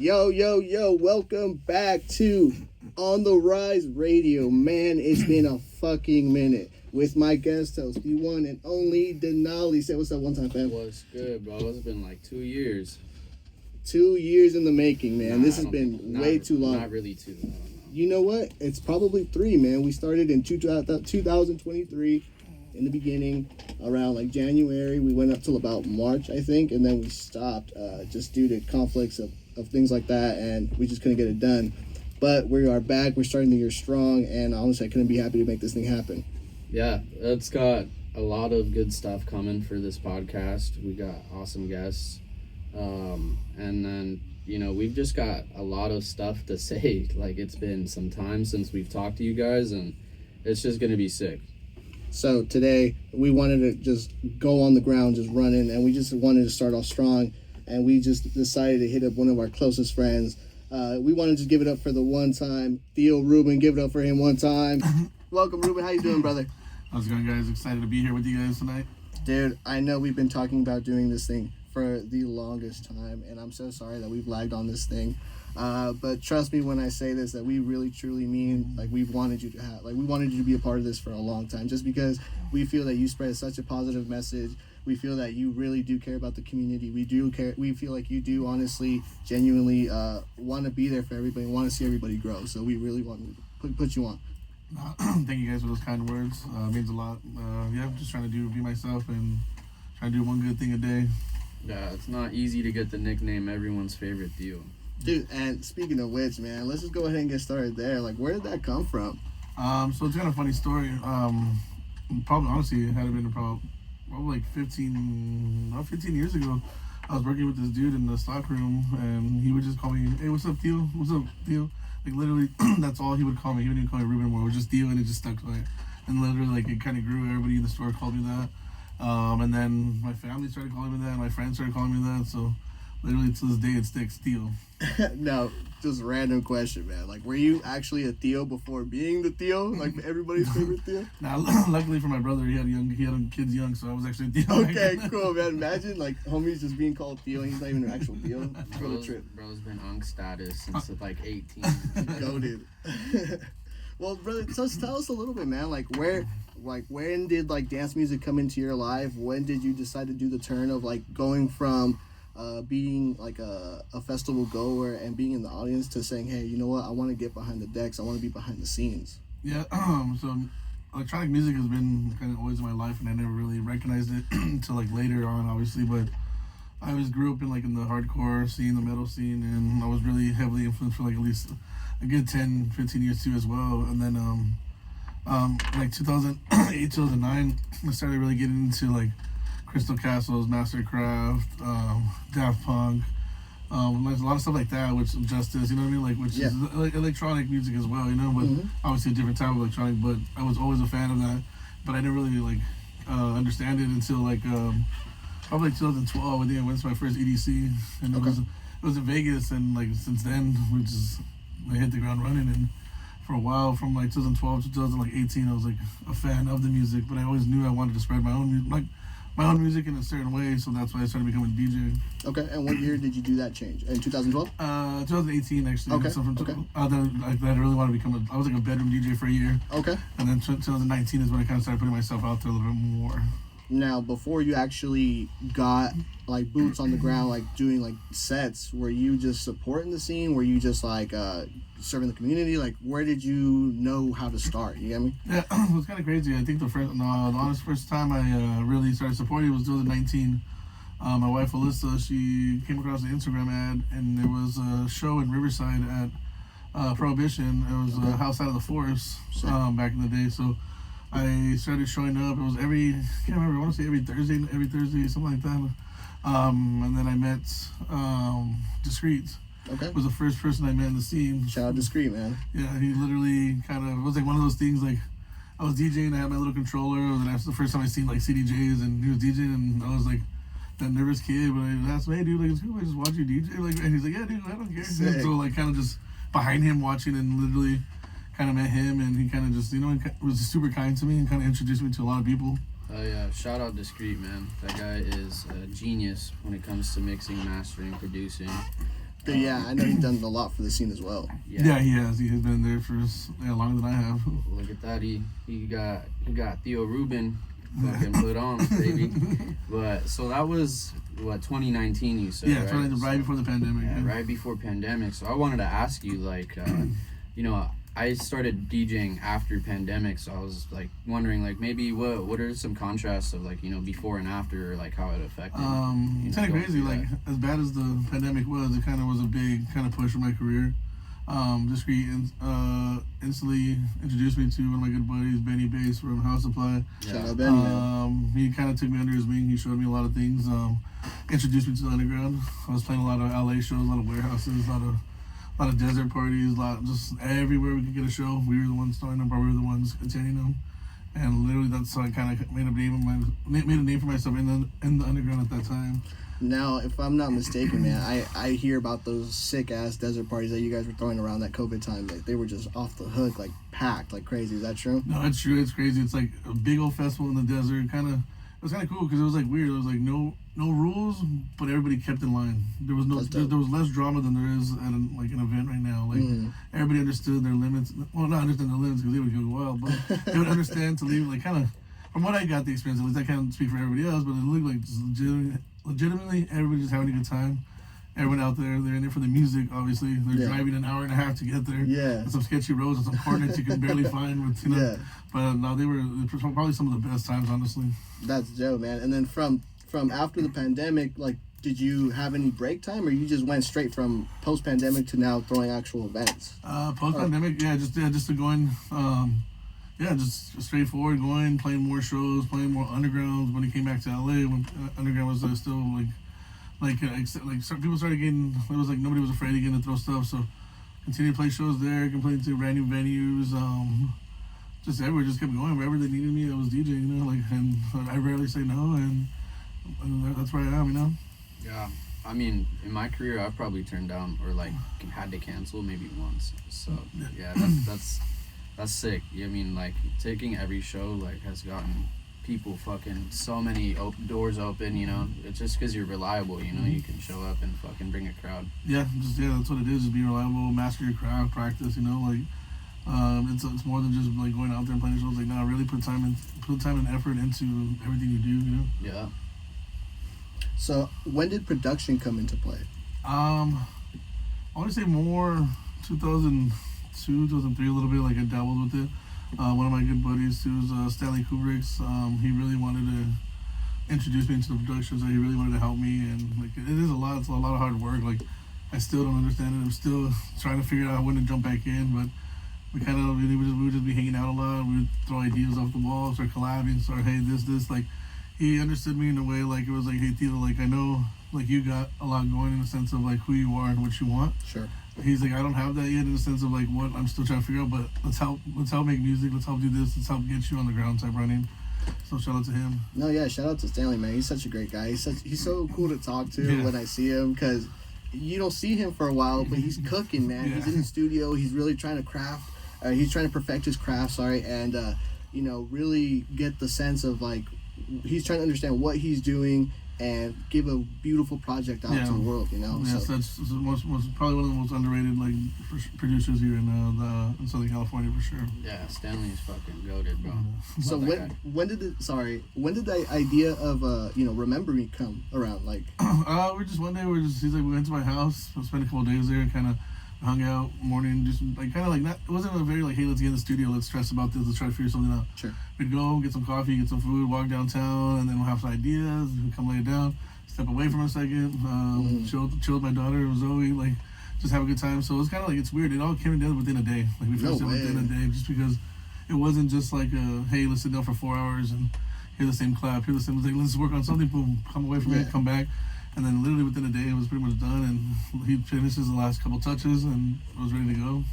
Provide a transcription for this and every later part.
Yo, welcome back to On the Rise Radio. Man, it's been a fucking minute. With my guest host, the one and only Denali. Say what's up one time, fam. What's good, bro? It's been like 2 years. 2 years in the making, man. This has been way too long. Not really too long. No. You know what? It's probably 3, man. We started in 2023 in the beginning, around like January. We went up till about March, I think, and then we stopped just due to conflicts of things like that, and we just couldn't get it done. But we are back. We're starting the year strong, and honestly, I couldn't be happy to make this thing happen. Yeah, it's got a lot of good stuff coming for this podcast. We got awesome guests. And then, we've just got a lot of stuff to say. Like, it's been some time since we've talked to you guys, and it's just going to be sick. So today, we wanted to just go on the ground, just running, and we just wanted to start off strong, and we just decided to hit up one of our closest friends. We wanted to give it up for the one time, Tio Ruben. Give it up for him one time. Welcome, Ruben. How you doing, brother? How's it going, guys? Excited to be here with you guys tonight. Dude, I know we've been talking about doing this thing for the longest time, and I'm so sorry that we've lagged on this thing. But trust me when I say this, that we really truly mean, like, we wanted you to be a part of this for a long time, just because we feel that you spread such a positive message. We feel that you really do care about the community. We do care. We feel like you do honestly, genuinely want to be there for everybody, want to see everybody grow. So we really want to put you on. Thank you guys for those kind words. It means a lot. I'm just trying to be myself and trying to do one good thing a day. Yeah, it's not easy to get the nickname everyone's favorite Tio. Dude, and speaking of which, man, let's just go ahead and get started there. Like, where did that come from? So it's kind of a funny story. Probably, honestly, it had been probably like 15 years ago. I was working with this dude in the stock room, and he would just call me, "Hey, what's up, Tio? What's up, Tio?" Like, literally, that's all he would call me. He wouldn't even call me Ruben anymore. It was just Tio, and it just stuck to it. And literally, like, it kind of grew. Everybody in the store called me that. And then my family started calling me that. My friends started calling me that. So, literally, to this day, it sticks, Tio. No, just random question, man. Like, were you actually a Tio before being the Tio? Like, everybody's favorite Tio? Nah, luckily for my brother, he had kids young, so I was actually a Tio. Okay, cool, man. Imagine, like, homies just being called Tio, and he's not even an actual Tio. What a trip. Bro's been Unk status since like 18. Goated. Well, brother, just tell us a little bit, man. When did, like, dance music come into your life? When did you decide to do the turn of, like, going from being like a festival goer and being in the audience to saying, hey, you know what, I want to get behind the decks, I want to be behind the scenes? Yeah, so electronic music has been kind of always in my life, and I never really recognized it until like later on, obviously, but I always grew up in the hardcore scene, the metal scene, and I was really heavily influenced for like at least a good 10-15 years too as well. And then like 2008, 2009, I started really getting into like Crystal Castles, Mastercraft, Daft Punk, there's a lot of stuff like that, which Justice, you know what I mean, like, which is like electronic music as well, but obviously a different type of electronic. But I was always a fan of that, but I didn't really understand it until probably 2012. I think I went to my first EDC, and it was in Vegas, and like since then I hit the ground running. And for a while, from like 2012 to 2018, I was like a fan of the music, but I always knew I wanted to spread my own music in a certain way, so that's why I started becoming a DJ. Okay, and what year did you do that change? In 2012? 2018, actually. Okay, so I really wanted to become I was like a bedroom DJ for a year. Okay. And then 2019 is when I kind of started putting myself out there a little bit more. Now, before you actually got, like, boots on the ground, like, doing, like, sets, were you just supporting the scene? Were you just, like, serving the community? Like, where did you know how to start? You get me? Yeah, it was kind of crazy. I think the honest first time I really started supporting it was 2019. My wife, Alyssa, she came across an Instagram ad, and there was a show in Riverside at Prohibition. It was a House Out of the Forest back in the day, so I started showing up. It was I can't remember, I want to say every Thursday, something like that. And then I met Discreet. Okay. Was the first person I met in the scene. Shout out Discreet, man. Yeah, he literally it was like one of those things, like, I was DJing, I had my little controller, and that's the first time I seen like CDJs, and he was DJing, and I was like that nervous kid, but I asked him, hey dude, like, it's cool, I just watch you DJ, like, and he's like, yeah dude, I don't care. Sick. So like kind of just behind him watching, and literally kind of met him, and he kind of just, was super kind to me and kind of introduced me to a lot of people. Oh yeah, shout out Discreet, man. That guy is a genius when it comes to mixing, mastering, producing. Yeah, I know he's done a lot for the scene as well. Yeah, he has. He has been there for longer than I have. Look at that. He got Tio Ruben fucking put on, baby. But so that was what 2019 you said, yeah, right? Right before the pandemic. Yeah, right before pandemic. So I wanted to ask you, like, you know, I started DJing after pandemic, so I was like wondering, like, maybe what are some contrasts of, like, you know, before and after, or like how it affected. It's kind of crazy. Like, as bad as the pandemic was, it kind of was a big kind of push for my career. Discreet instantly introduced me to one of my good buddies, Benny Bass from House Supply. Shout out Benny, man. He kind of took me under his wing. He showed me a lot of things. Introduced me to the underground. I was playing a lot of LA shows, a lot of warehouses, a lot of desert parties, just everywhere we could get a show. We were the ones starting them, but we were the ones attending them. And literally, that's how I kind of made a name for myself in the underground at that time. Now, if I'm not mistaken, man, I hear about those sick ass desert parties that you guys were throwing around that COVID time. Like, they were just off the hook, like packed, like crazy. Is that true? No, it's true. It's crazy. It's like a big old festival in the desert. It was kind of cool because it was like weird. It was like no rules, but everybody kept in line. There was there was less drama than there is at an event right now. Like everybody understood their limits. Well, not understand their limits because they would go wild, but they would understand to leave. Like, kind of from what I got the experience, at least I can't speak for everybody else, but it looked like just legitimately everybody just having a good time. Everyone out there, they're in there for the music. Obviously, they're driving an hour and a half to get there. Yeah, and some sketchy roads and some coordinates you can barely find. With, you know, yeah. But no, they were probably some of the best times, honestly. That's dope, man. And then from after the pandemic, like, did you have any break time, or you just went straight from post pandemic to now throwing actual events? Post pandemic, just to going, just straightforward going, playing more shows, playing more undergrounds. When it came back to LA, when underground was still some people started getting. It was like nobody was afraid again to throw stuff, so continued to play shows there, continued to brand new venues. Just everywhere, just kept going. Wherever they needed me, I was DJing, you know, and I rarely say no, and that's where I am, you know. Yeah, I mean, in my career, I've probably turned down or like had to cancel maybe once. So yeah, that's sick. I mean, like, taking every show like has gotten people fucking so many doors open. You know, it's just because you're reliable. You know, you can show up and fucking bring a crowd. Yeah, that's what it is. Just be reliable, master your craft, practice. You know, like. It's more than just like going out there and playing shows. Like, now really put time and effort into everything you do, you know. Yeah. So when did production come into play? I want to say more 2002, 2003, a little bit. Like, I dabbled with it. One of my good buddies, too, was Stanley Kubrick's. He really wanted to introduce me into the production, so he really wanted to help me. And like, it is a lot. It's a lot of hard work. Like, I still don't understand it. I'm still trying to figure out when to jump back in, but. We would just be hanging out a lot. We would throw ideas off the wall, start collabing, hey, this. Like, he understood me in a way, like, it was like, hey, Tito, like, I know, like, you got a lot going in the sense of, like, who you are and what you want. Sure. He's like, I don't have that yet in the sense of, like, what I'm still trying to figure out, but let's help make music, let's help do this, let's help get you on the ground type running. So shout out to him. No, yeah, shout out to Stanley, man. He's such a great guy. He's so cool to talk to when I see him, because you don't see him for a while, but he's cooking, man. He's in the studio. He's really trying to craft. He's trying to perfect his craft, and really get the sense of, like, he's trying to understand what he's doing and give a beautiful project out to the world, you know. Yes, so. That's probably one of the most underrated, like, producers here in Southern California, for sure. Yeah, Stanley's fucking goated, bro. So when did the idea of Remember Me come around? Like, we're just one day we went to my house, spent a couple of days there, and kind of hung out morning, just like kind of like not. It wasn't a very like, hey, let's get in the studio, let's stress about this, let's try to figure something out. Sure. We'd go get some coffee, get some food, walk downtown, and then we'll have some ideas. We'd come lay it down, step away from a second, chill with my daughter Zoe, like just have a good time. So it's kind of like it's weird. It all came together within a day. Like we finished it within a day, just because it wasn't just like hey, let's sit down for 4 hours and hear the same clap, hear the same. Like, let's work on something. Boom, come away from it, come back. And then literally within a day, it was pretty much done, and he finishes the last couple touches, and it was ready to go.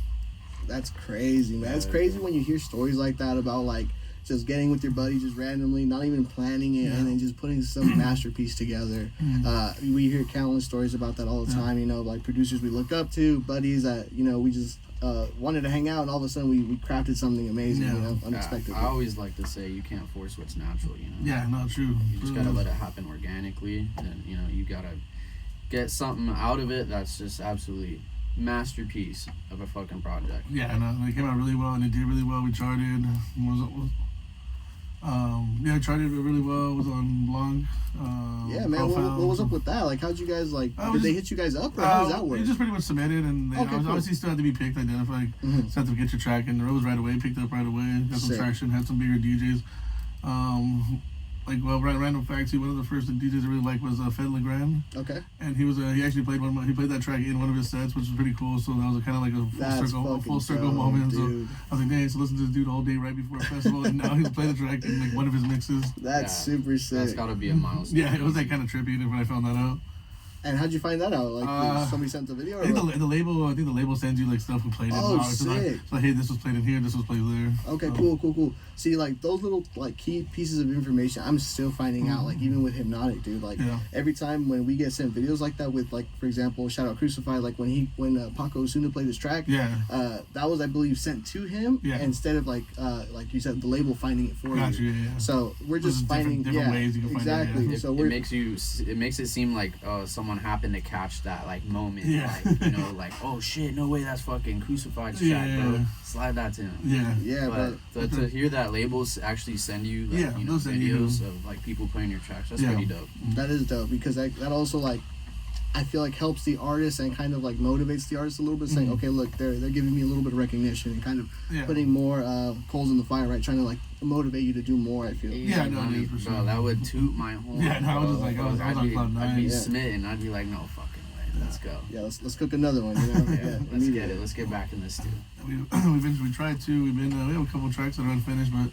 That's crazy, man. It's crazy when you hear stories like that about, like, just getting with your buddy just randomly, not even planning it, and then just putting some masterpiece together. We hear countless stories about that all the time, you know, like producers we look up to, buddies that, you know, we just wanted to hang out, and all of a sudden we crafted something amazing, you know, unexpectedly. I always like to say you can't force what's natural, you know. Yeah, not true. You just gotta let it happen organically, and you know you gotta get something out of it that's just absolutely masterpiece of a fucking project. Yeah, and it came out really well, and it did really well. We charted. Yeah, I charted really well. It was on Blanc. Yeah, man. What was up with that? Like, how'd you guys did they hit you guys up, or how does that work? You just pretty much submitted, and obviously still had to be picked, identified. Still had to get your track, and it was right away, picked up right away. Got some traction, had some bigger DJs. Random fact too. One of the first DJs I really liked was Fed Legrand. Okay. And he actually played that track in one of his sets, which was pretty cool. So that was kind of like a full circle moment. Dude. So I was like, dang, so listen to this dude all day right before a festival, and now he's playing the track in like one of his mixes. That's super sick. That's gotta be a milestone. Yeah, it was like kind of trippy when I found that out. And how'd you find that out? Like, somebody sent the video? Or I think the label sends you like stuff we played. Oh, sick! So hey, this was played in here. This was played there. Okay, cool. See, like those little like key pieces of information, I'm still finding out. Like even with Hypnotic, dude. Like every time when we get sent videos like that, with like for example, shout out Crucified. Like when Paco Osuna played his track. That was I believe sent to him instead of like you said the label finding it for you. Yeah. So we're just finding different ways you can exactly. find it. So it makes it seem like someone happened to catch that like moment, like oh shit, no way, that's fucking Crucified's track, bro. Slide that to him. But to hear that labels actually send you videos of like people playing your tracks, that's pretty dope. That is dope because that also like I feel like helps the artist and kind of like motivates the artist a little bit, saying okay, look, they're giving me a little bit of recognition and kind of putting more coals in the fire, right? Trying to like motivate you to do more. I feel. Yeah, no, it is for sure. Bro, that would toot my horn. Yeah, no, I was just like, I'd be smitten. I'd be like, no fucking way, let's go. Yeah, let's cook another one. You know? Let's get it. Let's get back in this too. We tried to. We have a couple tracks that are unfinished, but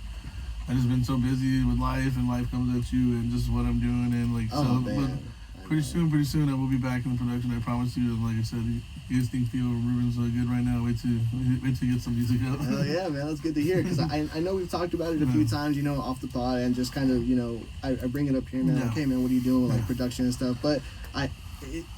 I just been so busy with life, and life comes at you, and just what I'm doing, and like But pretty soon I will be back in the production. I promise you. And like I said, you guys think Tio Ruben's good right now. Wait to get some music out. Hell yeah, man, that's good to hear. Because I know we've talked about it a few times, off the pod, and just kind of, I bring it up here now. Okay, man, what are you doing with like production and stuff? But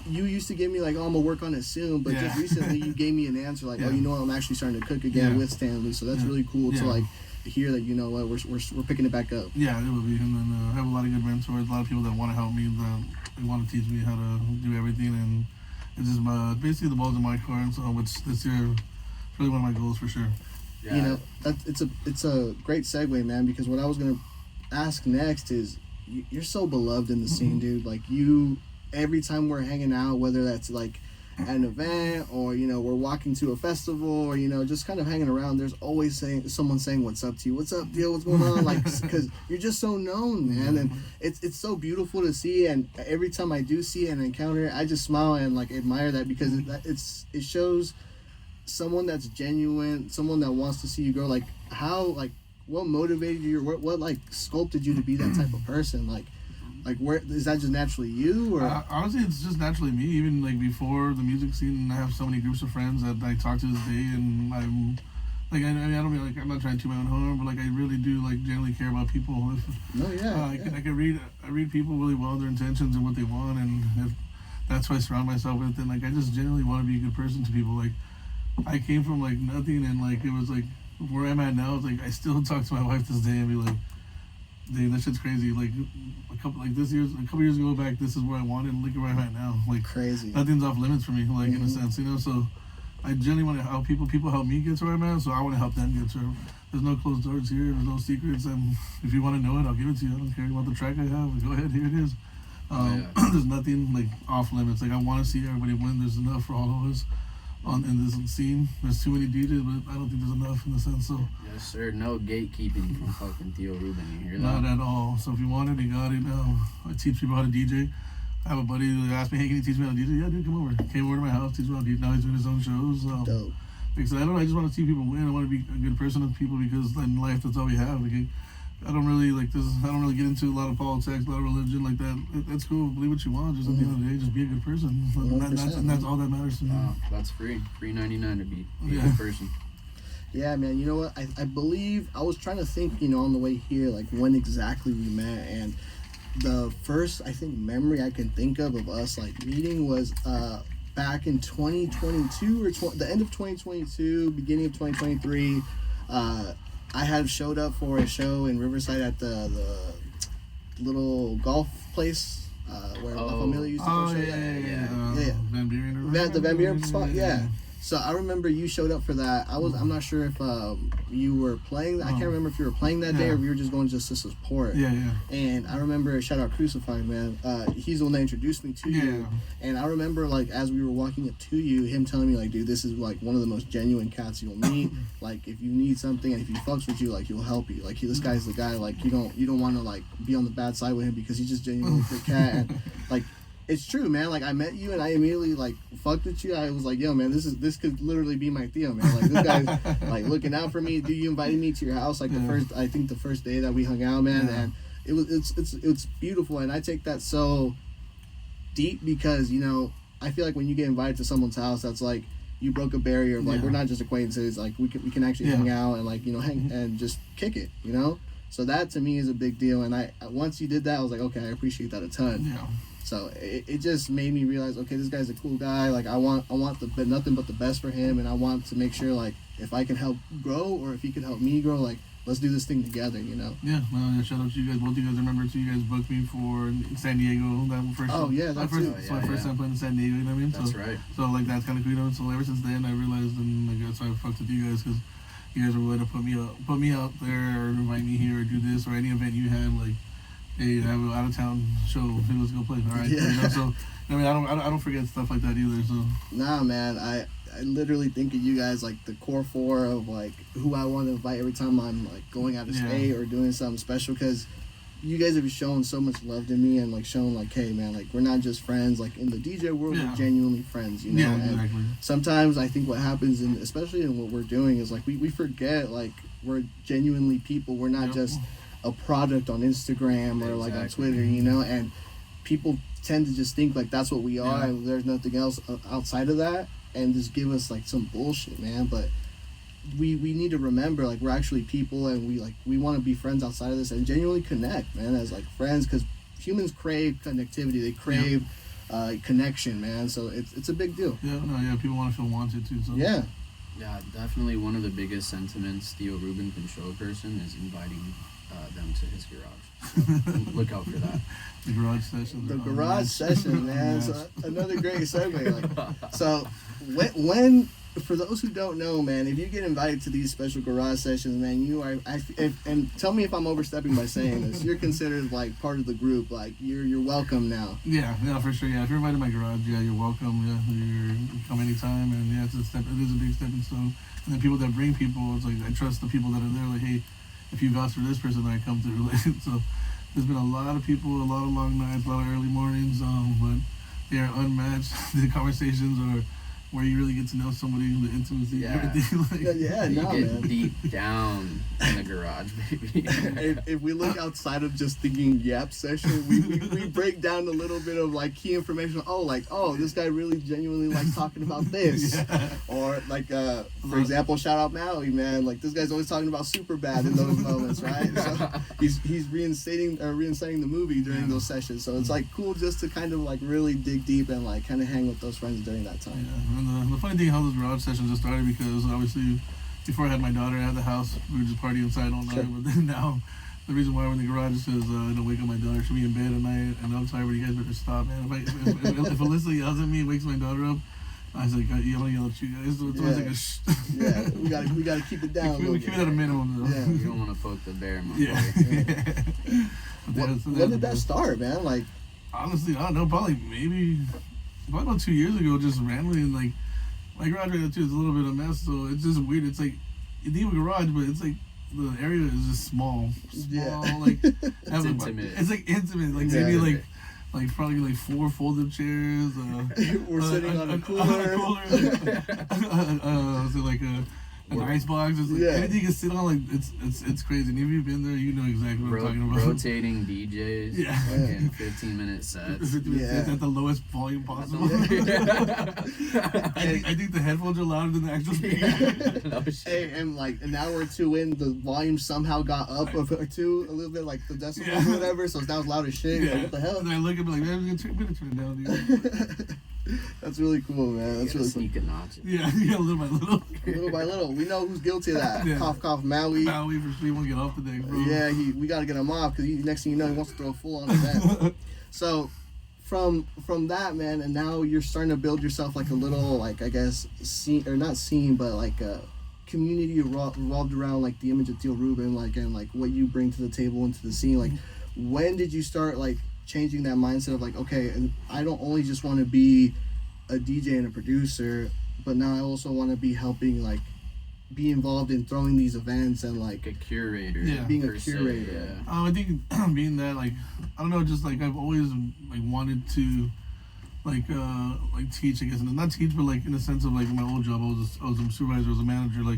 you used to give me like, oh, I'm gonna work on it soon. But just recently, you gave me an answer like, oh, I'm actually starting to cook again with Stanley. So that's really cool to like hear that we're picking it back up. Yeah, it will be. And then I have a lot of good mentors, a lot of people that want to help me, that they want to teach me how to do everything, and it's just basically the ball's in my court. And so this year is really one of my goals for sure. Yeah. It's a great segue, man, because what I was gonna ask next is you're so beloved in the scene, dude. Like every time we're hanging out, whether that's like at an event or we're walking to a festival or just kind of hanging around, there's always someone saying what's up to you, what's up, deal, what's going on, like because you're just so known, man, and it's so beautiful to see. And every time I do see it and encounter it, I just smile and like admire that, because it shows someone that's genuine, someone that wants to see you grow. Like what motivated you, or what like sculpted you to be that type of person? Like where is that just naturally you, or honestly it's just naturally me. Even like before the music scene, I have so many groups of friends that I talk to this day, and I'm like I don't mean like I'm not trying to toot my own horn, but like I really do like generally care about people. I can read people really well, their intentions and what they want, and if that's who I surround myself with, then like I just genuinely want to be a good person to people. Like I came from like nothing, and like it was like where I'm at now. It's like I still talk to my wife this day and be like, dude, that shit's crazy. Like a couple years ago back, this is where I wanted, and look at where I'm at now. Like crazy. Nothing's off limits for me, like in a sense, So I genuinely want to help people. People help me get to where I'm at, so I want to help them get to. There's no closed doors here. There's no secrets. If you want to know it, I'll give it to you. I don't care about the track I have. Go ahead, here it is. There's nothing like off limits. Like I want to see everybody win. There's enough for all of us in this scene. There's too many DJs, but I don't think there's enough in the sense. So yes, sir. No gatekeeping from fucking Tio Ruben. You hear that? Not at all. So if you want it, you got it. I teach people how to DJ. I have a buddy that asked me, hey, can you teach me how to DJ? Yeah, dude, come over. Came over to my house, teach me how to DJ. Now he's doing his own shows. Dope. Because I don't know, I just want to see people win. I want to be a good person with people, because in life, that's all we have. Like, I don't really get into a lot of politics, a lot of religion like that. That's cool. Believe what you want. Just at the end of the day, just be a good person. And that's all that matters to me. That's free. $3.99 to be a good person. Yeah, man. You know what? I believe I was trying to think, on the way here, like when exactly we met, and the first I think memory I can think of us like meeting was back in 2022 or the end of 2022, beginning of 2023. I had showed up for a show in Riverside at the little golf place. where La Familia used to go show. Yeah. Van Buren. The Van Buren spot, yeah. So I remember you showed up for that. I'm not sure if you were playing. I can't remember if you were playing that day or if you were just going just to support. Yeah. And I remember, shout out Crucified, man. He's the one that introduced me to you. And I remember, like, as we were walking up to you, him telling me, like, dude, this is like one of the most genuine cats you'll meet. Like, if you need something and if he fucks with you, like, he'll help you. Like, this guy's the guy. Like, you don't want to like be on the bad side with him because he's just genuinely a good cat. And like, it's true, man. Like, I met you and I immediately like fucked with you. I was like, yo, man, this could literally be my Tio, man. Like, this guy's like looking out for me. Dude, you invited me to your house like the first day that we hung out, man. And it's beautiful, and I take that so deep because, you know, I feel like when you get invited to someone's house, that's like you broke a barrier of like we're not just acquaintances. Like we can actually hang out and like, you know, hang and just kick it, you know. So that to me is a big deal, and I once you did that, I was like, okay, I appreciate that a ton. Yeah. So it just made me realize, okay, this guy's a cool guy. Like I want nothing but the best for him, and I want to make sure like if I can help grow or if he can help me grow, like let's do this thing together, you know. Yeah, shout out to you guys. Both you guys, remember too, you guys booked me for San Diego. That first. Oh yeah, that's my first time playing in San Diego. You know what I mean? That's right. So like that's kind of cool. You know? So ever since then, I realized, and like that's why I fucked with you guys because you guys were willing to put me out there or invite me here or do this or any event you had like. Hey, I have an out of town show. Hey, let's go play. All right. Yeah. You know, so I mean, I don't forget stuff like that either. So. Nah, man. I literally think of you guys like the core four of like who I want to invite every time I'm like going out of state or doing something special because you guys have shown so much love to me and like shown like, hey, man, like we're not just friends. Like in the DJ world, we're genuinely friends. You know. Yeah, and exactly. sometimes I think what happens, especially in what we're doing, is like we forget like we're genuinely people. We're not just a product on Instagram or like on Twitter, you know, and people tend to just think like that's what we are and there's nothing else outside of that and just give us like some bullshit, man. But we need to remember like we're actually people and we want to be friends outside of this and genuinely connect, man, as like friends, because humans crave connectivity. They crave connection, man. So it's a big deal. People want to feel wanted too. So yeah, definitely one of the biggest sentiments Tio Ruben can show a person is inviting them to his garage. So look out for that. The garage session. The garage session, man. So another great segue. Like, so when for those who don't know, man, if you get invited to these special garage sessions, man, you are. And tell me if I'm overstepping by saying this. You're considered like part of the group. Like you're welcome now. Yeah, for sure. Yeah, if you're invited to my garage, you're welcome. Yeah, you come anytime, and it is a big stepping stone. And then people that bring people, it's like I trust the people that are there. Like, hey, if you vouch for this person, then I come through. So there's been a lot of people, a lot of long nights, a lot of early mornings, but they are unmatched. The conversations are where you really get to know somebody, the intimacy, everything. Like, you get deep down in the garage, baby. If we look outside of just thinking yap session, we break down a little bit of like key information. Oh, this guy really genuinely likes talking about this. Or like, for example, shout out Maui, man. Like this guy's always talking about Superbad in those moments, right? So he's reinstating the movie during those sessions. So it's like cool just to kind of like really dig deep and like kind of hang with those friends during that time. And the funny thing how those garage sessions just started because obviously before I had my daughter at the house, we were just partying inside all night. Sure. But then now the reason why we're in the garage is because I don't wake up my daughter. She'll be in bed at night, and I'm tired. But you guys better stop, man. If Alyssa yells at me and wakes my daughter up, I was like, you don't yell at you guys. So it's always like a shh. we gotta keep it down. We keep it at a minimum, though. Yeah, you don't want to poke the bear, my boy. When did that start, man? Like, honestly, I don't know. Probably about 2 years ago, just randomly, and like my garage right now too is a little bit of a mess, so it's just weird. It's like you need a garage, but it's like the area is just small. Like it's intimate. It's like intimate, like maybe like probably like 4 folded chairs. We're sitting on a cooler. So like an ice box, just like anything you can sit on, like it's crazy. And if you've been there, you know exactly what I'm talking about. Rotating DJs, fucking 15-minute sets. 15 sets at the lowest volume possible. I think the headphones are louder than the actual speaker. No shit. Hey, and an hour or two in, the volume somehow got up a little bit, like the decibels or whatever, so now it's loud as shit. Like, what the hell? And I look at me like, man, I'm gonna turn it down, dude. That's really cool, man. That's really sneak a notch. Yeah, little by little. Little by little. We know who's guilty of that. Cough, cough, Maui. Maui for sure. He won't get off today, bro. Yeah, we got to get him off because next thing you know, he wants to throw a full-on event. So, from that, man, and now you're starting to build yourself like a little, like, I guess, scene, or not scene, but like a community revolved around like the image of Tio Ruben, like, and like what you bring to the table into the scene. Like, when did you start like changing that mindset of like, okay, and I don't only just want to be a DJ and a producer, but now I also want to be helping, like, be involved in throwing these events and like a curator. Yeah. Being a curator. I think being that, like, I don't know, just like I've always like wanted to like teach, I guess, and not teach, but like in the sense of like my old job, I was a supervisor, I was a manager. Like,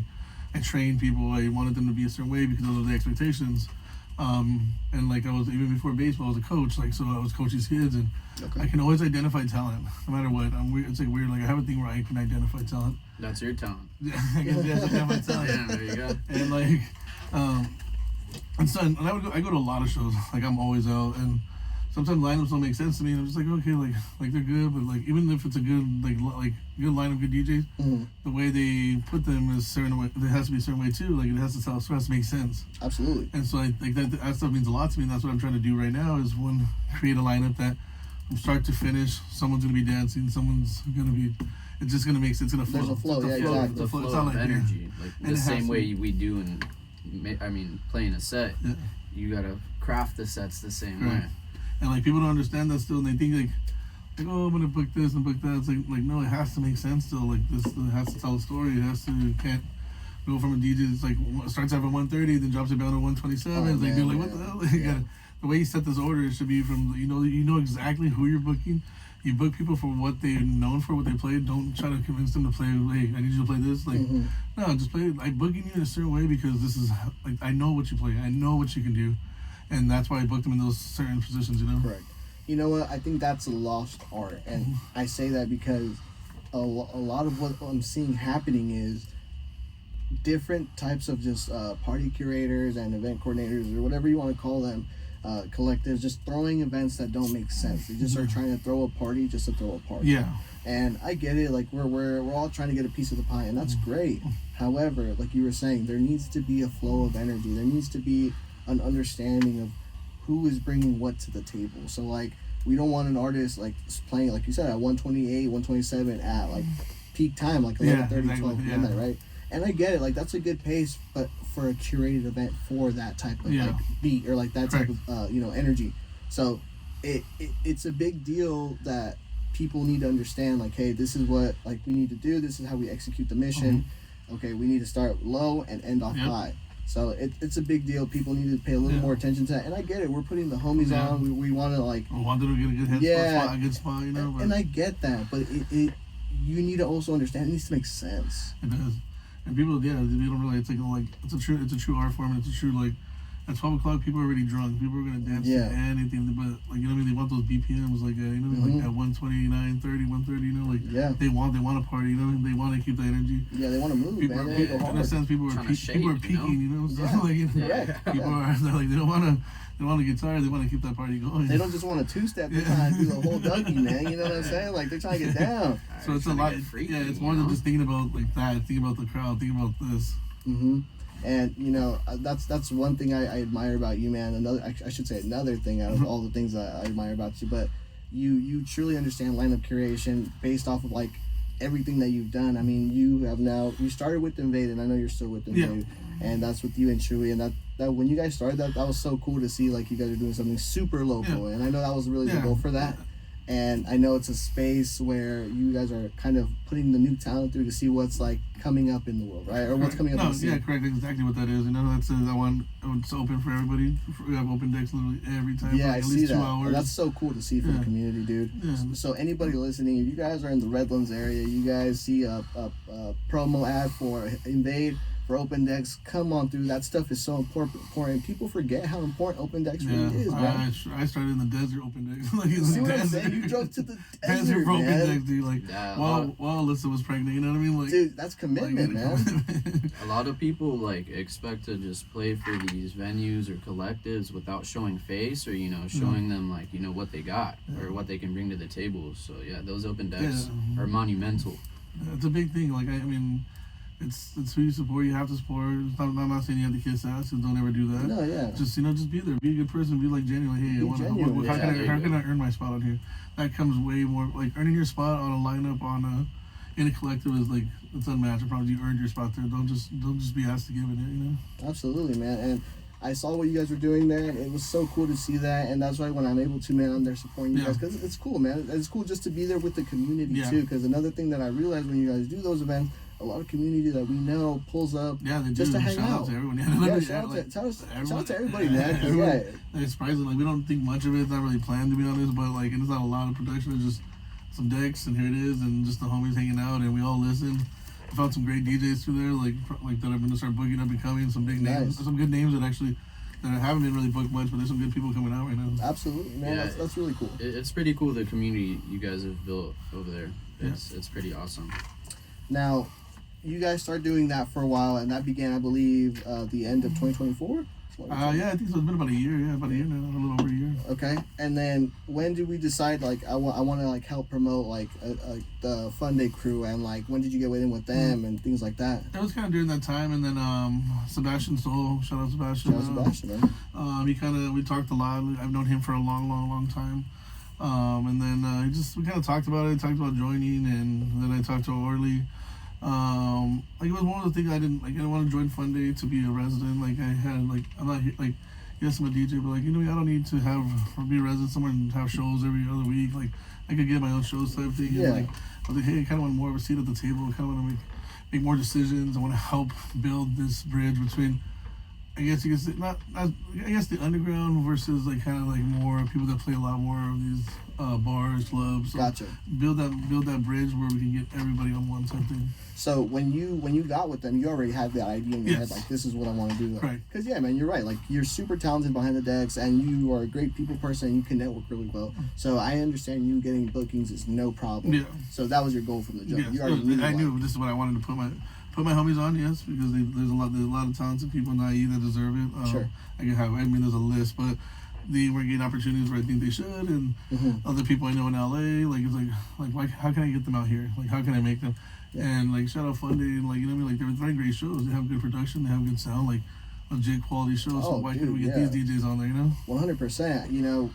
I trained people, I wanted them to be a certain way because those are the expectations. And like I was, even before baseball, I was a coach, like, so I was coaching kids, and I can always identify talent no matter what. I'm weird. It's like weird. Like, I have a thing where I can identify talent. That's your talent. Yeah, I guess I identify talent. Yeah, there you go. And like, and so, and I go to a lot of shows. Like, I'm always out, and sometimes lineups don't make sense to me. And I'm just like, okay, like they're good, but like even if it's a good good lineup, good DJs, the way they put them is certain way. It has to be a certain way too. Like, it has to make sense. Absolutely. And so I like that stuff means a lot to me. And that's what I'm trying to do right now is create a lineup that from start to finish, someone's gonna be dancing, someone's gonna be. It's just gonna make sense. It's gonna flow. There's a flow, exactly. The flow It's of not like, energy, like And the it same has way we do in, playing a set. Yeah. You gotta craft the sets the same way. And like people don't understand that still, and they think like oh, I'm gonna book this and book that. It's like no, it has to make sense still. Like this, it has to tell a story. It has to. You can't go from a DJ that's like starts out at 1:30, then drops it down to 1:27. Oh, it's like man, you're like what the hell? You gotta, the way you set this order, it should be from you know exactly who you're booking. You book people for what they're known for, what they play. Don't try to convince them to play. Hey, I need you to play this. Like, no, just play. I'm booking you in a certain way because this is like I know what you play. I know what you can do, and that's why I booked them in those certain positions. You know. Correct. You know what? I think that's a lost art, and I say that because a lot of what I'm seeing happening is different types of just party curators and event coordinators or whatever you want to call them. Collectives just throwing events that don't make sense. They just are trying to throw a party just to throw a party. Yeah. And I get it. Like we're all trying to get a piece of the pie, and that's great. However, like you were saying, there needs to be a flow of energy. There needs to be an understanding of who is bringing what to the table. So like we don't want an artist like playing like you said at 128, 127 at like peak time, like 11:30, 12 midnight, right? And I get it, like that's a good pace, but for a curated event for that type of like beat or like that type of energy. So it's a big deal that people need to understand, like, hey, this is what like we need to do, this is how we execute the mission. Okay, we need to start low and end off high. So it's a big deal. People need to pay a little more attention to that. And I get it. We're putting the homies on. We want to like. We wanted to get a good head spot, a good spot, you know. And I get that, but it you need to also understand. It needs to make sense. It does. And people, they don't really. It's like it's a true art form, and it's a true like. At 12 o'clock, people are already drunk. People are gonna dance to anything, but like you know what I mean. They want those BPMs, like like at 129, 30, 130. You know, like they want a party. You know, they want to keep the energy. Yeah, they want to move, people man. In a sense, people are peaking. You know, so like people are they're like they don't want to get tired. They want to keep that party going. They don't just want to two-step. They're trying to do the whole Dougie, man. You know what I'm saying? Like they're trying to get down. So it's a lot. It's more than just thinking about like that. Thinking about the crowd. Thinking about this. And you know that's one thing I admire about you, man. I should say another thing out of all the things I admire about you, but you truly understand lineup curation based off of like everything that you've done. I mean, you started with Invade, and I know you're still with Invade, and that's with you and Chewy, and that when you guys started that was so cool to see. Like you guys are doing something super local, and I know that was really the goal for that. And I know it's a space where you guys are kind of putting the new talent through to see what's like coming up in the world, right? Or what's coming up in the scene. Yeah, correct. Exactly what that is. You know, that's I want it's open for everybody. We have open decks literally every time. Yeah, for like I at see least that. 2 hours. And that's so cool to see for the community, dude. Yeah. So anybody listening, if you guys are in the Redlands area, you guys see a promo ad for Invade, for open decks, come on through. That stuff is so important. People forget how important open decks really is, man. I started in the desert open decks. Like see what I'm saying? You drove to the desert, for open man. decks, dude. Like while Alyssa was pregnant, you know what I mean? Like, dude, that's commitment, man. A lot of people like expect to just play for these venues or collectives without showing face or showing them like what they got or what they can bring to the table. So yeah, those open decks are monumental. It's a big thing. Like I mean. it's who you support. You have to support. I'm not saying you have to kiss ass. So don't ever do that. No, yeah. Just just be there. Be a good person. Be like genuine. Like, hey, how can I earn my spot on here? That comes way more like earning your spot on a lineup in a collective is like it's unmatched. Probably you earned your spot there. Don't just be asked to give it. Absolutely, man. And I saw what you guys were doing there, and it was so cool to see that. And that's why when I'm able to, man, I'm there supporting you guys because it's cool, man. It's cool just to be there with the community too. Because another thing that I realized when you guys do those events, a lot of community that we know pulls up just to hang out. Shout out to everyone. Shout out to everybody, man. It's surprising. Like we don't think much of it. It's not really planned to be honest, but like it's not a lot of production. It's just some decks and here it is, and just the homies hanging out, and we all listen. I found some great DJs through there, like that I'm gonna start booking up and coming. Some big names, some good names that haven't been really booked much, but there's some good people coming out right now. Absolutely, man. Yeah, that's really cool. It's pretty cool the community you guys have built over there. It's pretty awesome. Now, you guys started doing that for a while, and that began, I believe, the end of 2024? Yeah, I think so. It's been about a year. Yeah, about a year now, a little over a year. Okay, and then when did we decide, like, I want to, like, help promote, like, the Fun Day crew, and, like, when did you get in with them and things like that? That was kind of during that time, and then Sebastian Stoll, shout out Sebastian. Shout out Sebastian, man. We talked a lot. I've known him for a long time. And then we kind of talked about it, talked about joining, and then I talked to Orly. Like it was one of the things I didn't want to join Fun Day to be a resident. Like I had I'm not like yes I'm a DJ, but like I don't need to be a resident somewhere and have shows every other week. Like I could get my own shows type thing. Yeah. And, like I was like, hey, I kind of want more of a seat at the table. I kind of want to make more decisions. I want to help build this bridge between, I guess you could say, the underground versus like kind of like more people that play a lot more of these bars, clubs. So gotcha. Build that bridge where we can get everybody on one type thing. So when you got with them, you already had that idea in your head, like this is what I want to do. Right. Because yeah, man, you're right. Like you're super talented behind the decks, and you are a great people person, and you can network really well. So I understand you getting bookings is no problem. Yeah. So that was your goal from the jump. Yes. You already knew, I knew this is what I wanted to put my homies on. Yes, because there's a lot of talented people in IE that deserve it. Sure. There's a list, but we're getting opportunities where I think they should, and other people I know in LA, like it's like how can I get them out here? Like how can I make them? Yeah. And like shout out Fun Day, and like you know what I mean, like they're running great shows. They have good production, they have good sound, like legit quality shows. So why can't we get these DJs on there? 100%.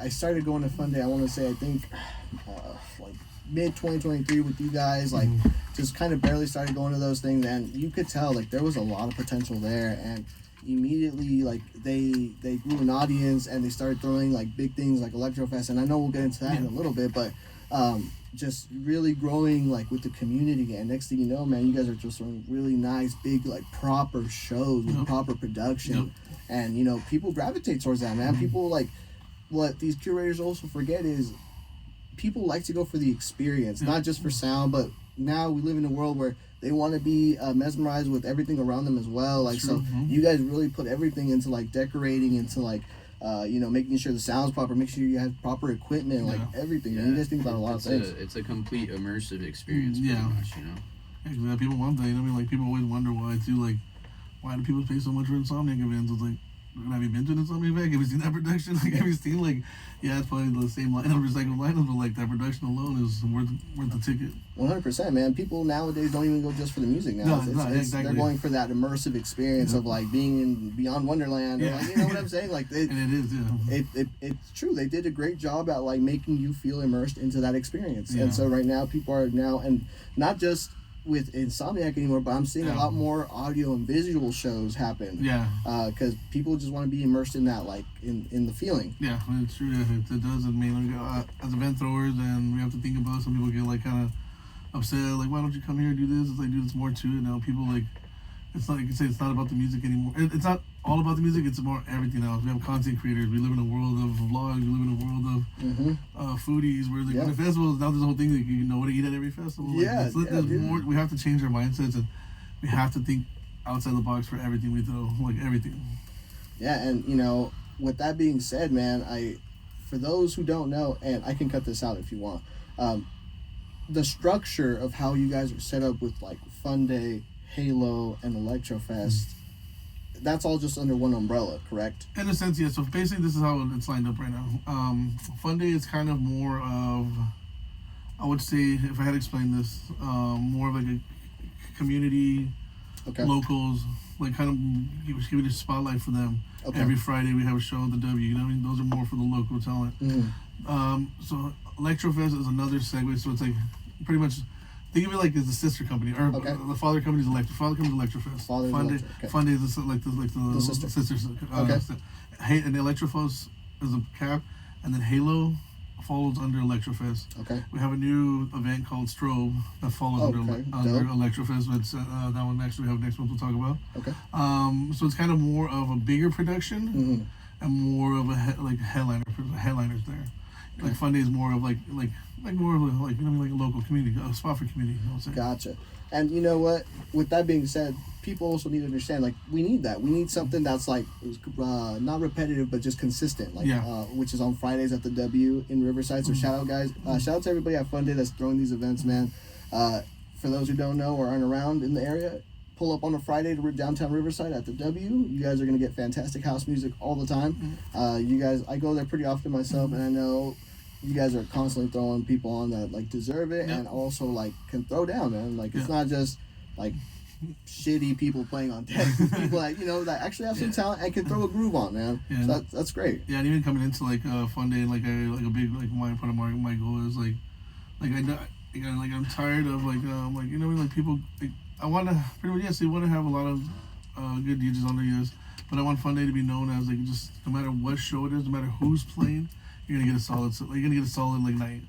I started going to Fun Day. I want to say I think like mid 2023 with you guys, like just kind of barely started going to those things, and you could tell like there was a lot of potential there, and immediately like they grew an audience and they started throwing like big things like Electrofest, and I know we'll get into that in a little bit, but just really growing like with the community, and next thing you know, man, you guys are just throwing really nice big like proper shows with proper production, and people gravitate towards that, man. People like what these curators also forget is people like to go for the experience, not just for sound, but now we live in a world where they want to be mesmerized with everything around them as well. Like, so you guys really put everything into like decorating, into like, making sure the sound's proper, make sure you have proper equipment, like everything. Yeah. You guys think about a lot of things. It's a complete immersive experience, pretty much, Yeah, people want that. Like people always wonder why too. Like, why do people pay so much for Insomniac events? It's like, have you been to an Insomniac event? Have you seen that production? Like, have you seen like, it's probably the same lineup, recycled lineup, but like that production alone is worth the ticket. 100%, man. People nowadays don't even go just for the music now. Exactly. They're going for that immersive experience of like being in Beyond Wonderland. Yeah. Like, you know what I'm saying? Like, and it is, it's true. They did a great job at like making you feel immersed into that experience. Yeah. And so right now, people are now, and not just with Insomniac anymore, but I'm seeing a lot more audio and visual shows happen. Yeah. Because people just want to be immersed in that, like in the feeling. Yeah, it's true. It does. I mean, as event throwers, and we have to think about. Some people get like kind of upset, like, why don't you come here and do this? It's like, dude, it's more to it now. People like, it's not. You can say it's not about the music anymore. It's not all about the music. It's more everything else. We have content creators. We live in a world of vlogs. We live in a world of foodies. Where like, the festivals, now there's a whole thing that you know what to eat at every festival. Like, there's more. We have to change our mindsets, and we have to think outside the box for everything we throw. Like everything. Yeah, and with that being said, man, for those who don't know, and I can cut this out if you want, the structure of how you guys are set up with like Fun Day, Halo, and Electrofest, that's all just under one umbrella, correct? In a sense, yeah. So basically, this is how it's lined up right now. Fun Day is kind of more of, I would say, if I had to explain this, more of like a community, Okay. locals, like kind of give it a spotlight for them. Okay. Every Friday we have a show at the W. You know what I mean? Those are more for the local talent. So Electrofest is another segue. So it's like pretty much think of it like as a sister company, or the father company is Father company is Electrofest. Fun Day is the sister. Okay. And Electrofest is a cap, and then Halo follows under Electrofest. Okay. We have a new event called Strobe that follows under Electrofest. But that one actually we have next month we'll talk about. Okay. So it's kind of more of a bigger production and more of a headliners there. Okay. Like Fun Day is more of like more of a, like, you know, like a local community, a spot for community. I would say. Gotcha. And you know what? With that being said, people also need to understand, like, we need that. We need something that's like not repetitive but just consistent. Like, which is on Fridays at the W in Riverside. So shout out, guys. Shout out to everybody at Fun Day that's throwing these events, man. For those who don't know or aren't around in the area, pull up on a Friday to downtown Riverside at the W. You guys are gonna get fantastic house music all the time. You guys, I go there pretty often myself, and I know you guys are constantly throwing people on that like deserve it and also like can throw down, man. Like it's not just like shitty people playing on deck. People that, you know, that actually have some talent and can throw a groove on, man. Yeah, so that's great. Yeah, and even coming into like Fun Day, like a big like part of my goal is like I'm tired of like you know, like people. Like, I want to pretty much we want to have a lot of good DJs on the years, but I want Fun Day to be known as like just no matter what show it is, no matter who's playing, you're gonna get a solid like night.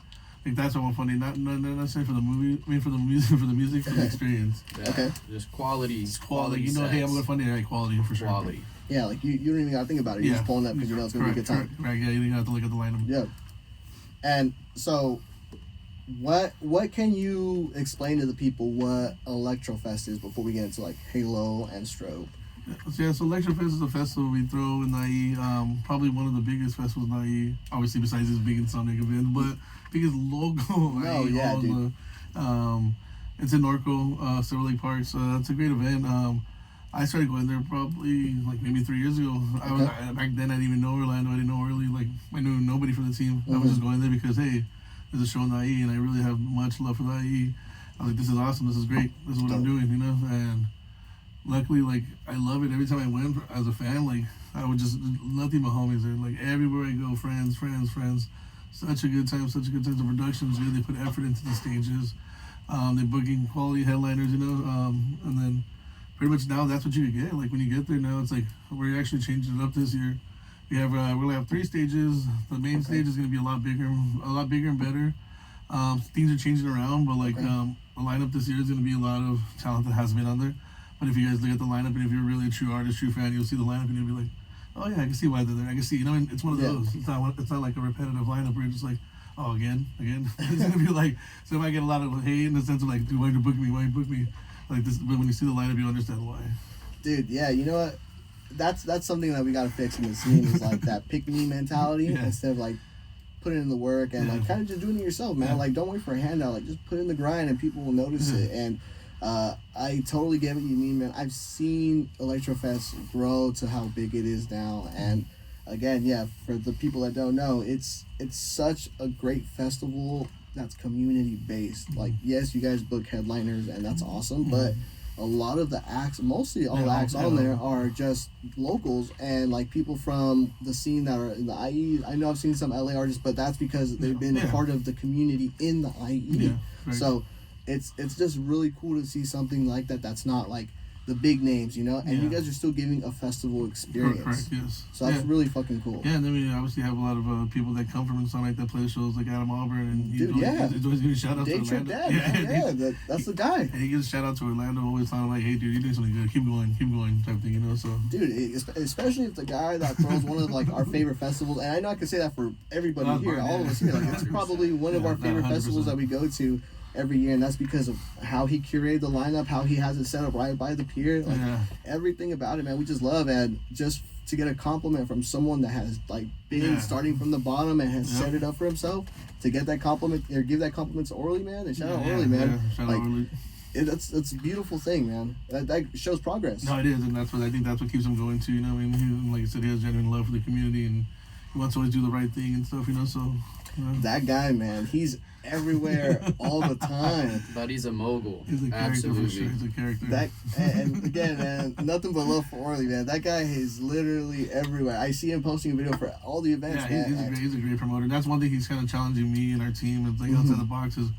Like that's what I want Fun Day. Not necessarily for the movie. I mean for the music, for the experience. Yeah. Okay. Just quality. It's quality. You know, hey, I'm going to Fun Day. Right, quality for sure. Quality. Yeah, like you don't even gotta think about it. You're just pulling up because you know it's gonna be a good time. Right. Yeah, you don't have to look at the lineup. Yeah. And so, what can you explain to the people what Electrofest is before we get into like Halo and Strobe? Yeah, so Electrofest is a festival we throw in IE. Probably one of the biggest festivals in IE. Obviously, besides this big and Sonic event, but biggest local. Dude. It's in Norco, Silver Lake Park. So it's a great event. I started going there probably like maybe 3 years ago. Back then I didn't even know Orlando. I didn't know really like I knew nobody from the team. I was just going there because hey, there's a show in the IE and I really have much love for the IE. I was like, this is awesome. This is great. This is what I'm doing, you know. And luckily, like I love it. Every time I went as a fan, like I would just nothing but homies there. Like everywhere I go, friends. Such a good time. The production's good. They put effort into the stages. They're booking quality headliners, you know. And then pretty much now that's what you get. Like when you get there now, it's like we're actually changing it up this year. We're gonna have 3 stages. The main stage is gonna be a lot bigger and better. Things are changing around, but like the lineup this year is gonna be a lot of talent that hasn't been on there. But if you guys look at the lineup, and if you're really a true artist, true fan, you'll see the lineup and you'll be like, oh yeah, I can see why they're there. I can see, you know, it's one of those. It's not like a repetitive lineup where you're just like, oh again. It's gonna be like, so if I get a lot of hate in the sense of like, dude, why you book me? Like this, but when you see the lineup, you understand why. Dude, yeah, you know what? That's something that we gotta fix in the scene is like that pick me mentality instead of like putting in the work and like kind of just doing it yourself, man. Like don't wait for a handout. Like just put in the grind and people will notice it. And I totally get what you mean, man. I've seen Electrofest grow to how big it is now, and again, for the people that don't know, it's such a great festival that's community based. Like yes, you guys book headliners and that's awesome, but a lot of the acts, mostly all the acts on there are just locals and like people from the scene that are in the IE. I know I've seen some LA artists, but that's because they've been a part of the community in the IE. So it's just really cool to see something like that that's not like the big names, you know, and you guys are still giving a festival experience. Correct, yes. So that's really fucking cool. Yeah, and then we obviously have a lot of people that come from Sonic that play shows like Adam Auburn, and he's always giving a shout out to Orlando. That's the guy. And he gives a shout out to Orlando, always sounding like, hey dude, you're doing something good, keep going type thing, you know. So dude, especially if the guy that throws one of like our favorite festivals, and I know I can say that for everybody here, all of us here, like it's probably one of our favorite 100%. Festivals that we go to every year, and that's because of how he curated the lineup, how he has it set up right by the pier, like everything about it, man. We just love, and just to get a compliment from someone that has like been starting from the bottom and has set it up for himself, to get that compliment or give that compliment to Orly, man, and shout out Orly, man. Shout out Orly. It's a beautiful thing, man. That shows progress. No, it is, and that's what keeps him going too. You know, I mean, like I said, he has genuine love for the community, and he wants to always do the right thing and stuff. You know, so That guy, man, he's everywhere all the time. But he's a mogul. He's a character Absolutely. for sure. He's a character. And again, man, nothing but love for Orly, man. That guy is literally everywhere. I see him posting a video for all the events. Yeah, man. he's a great promoter. That's one thing he's kind of challenging me and our team and things outside the box is,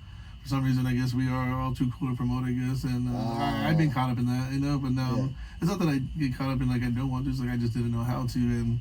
for some reason, I guess we are all too cool to promote, I guess. And I've been caught up in that, but now it's not that I get caught up in like I don't want to, it's like I just didn't know how to. And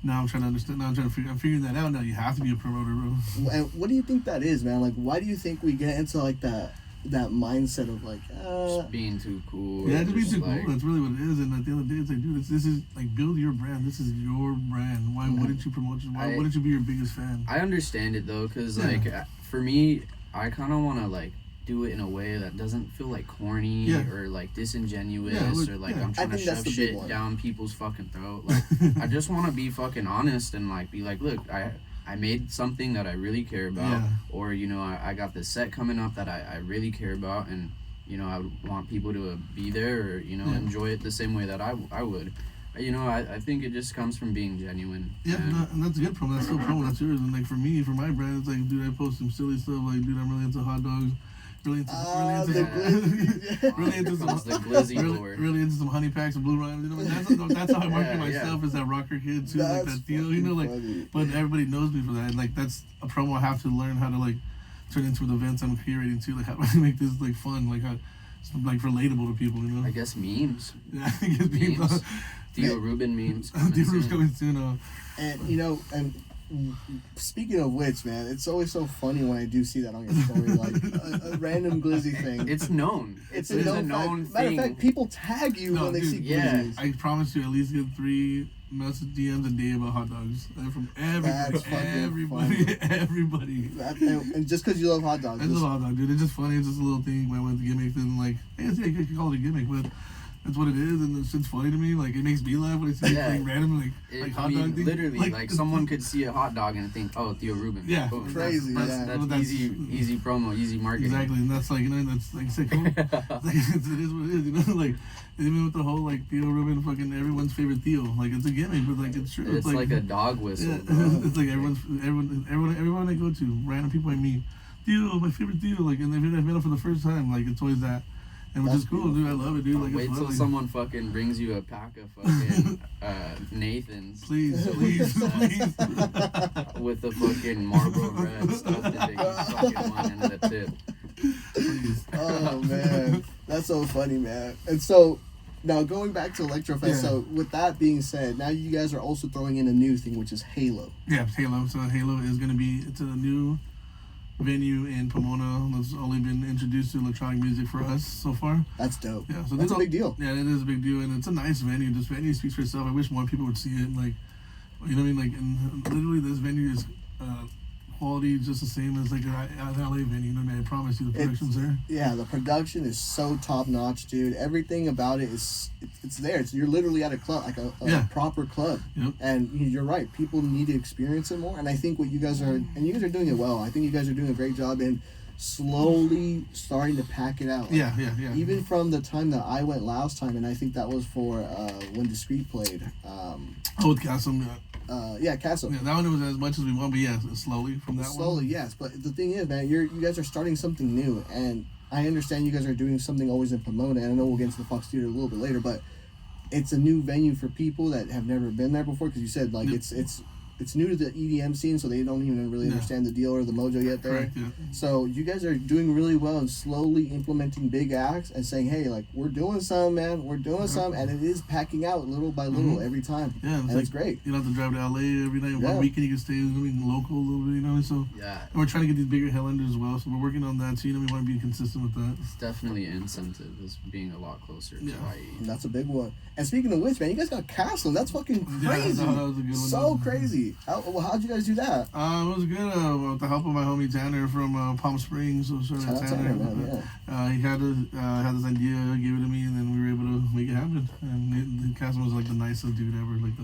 now I'm trying to understand. Now I'm figuring that out. Now you have to be a promoter, bro. And what do you think that is, man? Like, why do you think we get into like that mindset of like just being too cool? Yeah, just being too like, cool. That's really what it is. And at the end of the day, it's like, dude, this is like build your brand. This is your brand. Why wouldn't you promote it? Why wouldn't you be your biggest fan? I understand it though, cause like for me, I kind of want to like do it in a way that doesn't feel like corny or like disingenuous or like I'm trying to shove shit down people's fucking throat. Like I just want to be fucking honest and like be like, look, I made something that I really care about, or I got this set coming up that I really care about, and I want people to be there or enjoy it the same way that I would. I think it just comes from being genuine. Yeah, and that's a good promo. That's still promo. That's yours. And like for me, for my brand, it's like, dude, I post some silly stuff. Like, dude, I'm really into hot dogs. Really into the glizzy lore. Really into some honey packs and blue rhymes. That's how I market myself as that rocker kid too, like that deal. But everybody knows me for that. And like that's a promo I have to learn how to like turn into the events I'm curating too. Like how to make this like fun, like how like relatable to people. I guess memes. Yeah, I guess memes. Tio Ruben memes. Tio Ruben's coming soon. And speaking of which, man, it's always so funny when I do see that on your story, like a random glizzy thing. It's known. It's a known thing. Matter of fact, people tag you when they see glizzies. I promise you, at least get 3 message DMs a day about hot dogs from everybody. Everybody. And just because you love hot dogs. I just love hot dogs, dude. It's just funny. It's just a little thing with the gimmick. And like, hey, you can call it a gimmick, but that's what it is, and it's just funny to me. Like, it makes me laugh when I see like random like hot dog things. Literally, like someone could see a hot dog and think, "Oh, Tio Ruben." Yeah, boom. Crazy. That's easy promo, easy marketing. Exactly, and that's like that's like sick. Cool. It is what it is, Like even with the whole like Tio Ruben, fucking everyone's favorite Theo. Like it's a gimmick, but like it's true. It's like a dog whistle. Yeah, it's like everyone I go to, random people I meet, Theo, my favorite Theo. Like, and I've met him for the first time. Like it's always that. And which is cool, dude. I love it, dude. Like, wait till someone fucking brings you a pack of fucking Nathan's. Please. With the fucking Marlboro Red stuffed into each fucking one end of the tip. Please. Oh, man. That's so funny, man. And so, now going back to Electrofest, so with that being said, now you guys are also throwing in a new thing, which is Halo. Yeah, Halo. So Halo is going to be, it's a new venue in Pomona that's only been introduced to electronic music for us so far. That's dope. Yeah, so that's a big deal. Yeah, it is a big deal, and it's a nice venue. This venue speaks for itself. I wish more people would see it. Like, you know what I mean? Like, and literally, this venue is quality just the same as like an LA venue. You know what I mean? I promise you, the production's there. Yeah, the production is so top notch, dude. Everything about it is it's there. You're literally at a club, like a proper club. Yep. And you're right. People need to experience it more. And I think what you guys are, and you guys are doing it well. I think you guys are doing a great job in slowly starting to pack it out. Yeah. Even from the time that I went last time, and I think that was for when Discreet played. With Castle. Castle. Yeah, that one was as much as we want, but slowly from that one. Slowly, yes. But the thing is, man, you guys are starting something new, and I understand you guys are doing something always in Pomona, and I know we'll get into the Fox Theater a little bit later, but it's a new venue for people that have never been there before, because you said, like, it's new to the EDM scene, so they don't even really understand the deal or the mojo yet there. Correct, yeah. So you guys are doing really well and slowly implementing big acts and saying, hey, like, we're doing some, man. We're doing some, and it is packing out little by little every time. Yeah, and it's great. You don't have to drive to LA every night. One weekend you can stay local a little bit, you know. So and we're trying to get these bigger headliners as well. So we're working on that. So we want to be consistent with that. It's definitely an incentive as being a lot closer to Hawaii. That's a big one. And speaking of which, man, you guys got Castle. That's fucking crazy. Yeah, that was a good one. So crazy. How'd you guys do that? It was good with the help of my homie Tanner from Palm Springs. So shout out Tanner. He had this idea, gave it to me, and then we were able to make it happen. And the Castle was like the nicest dude ever. Like the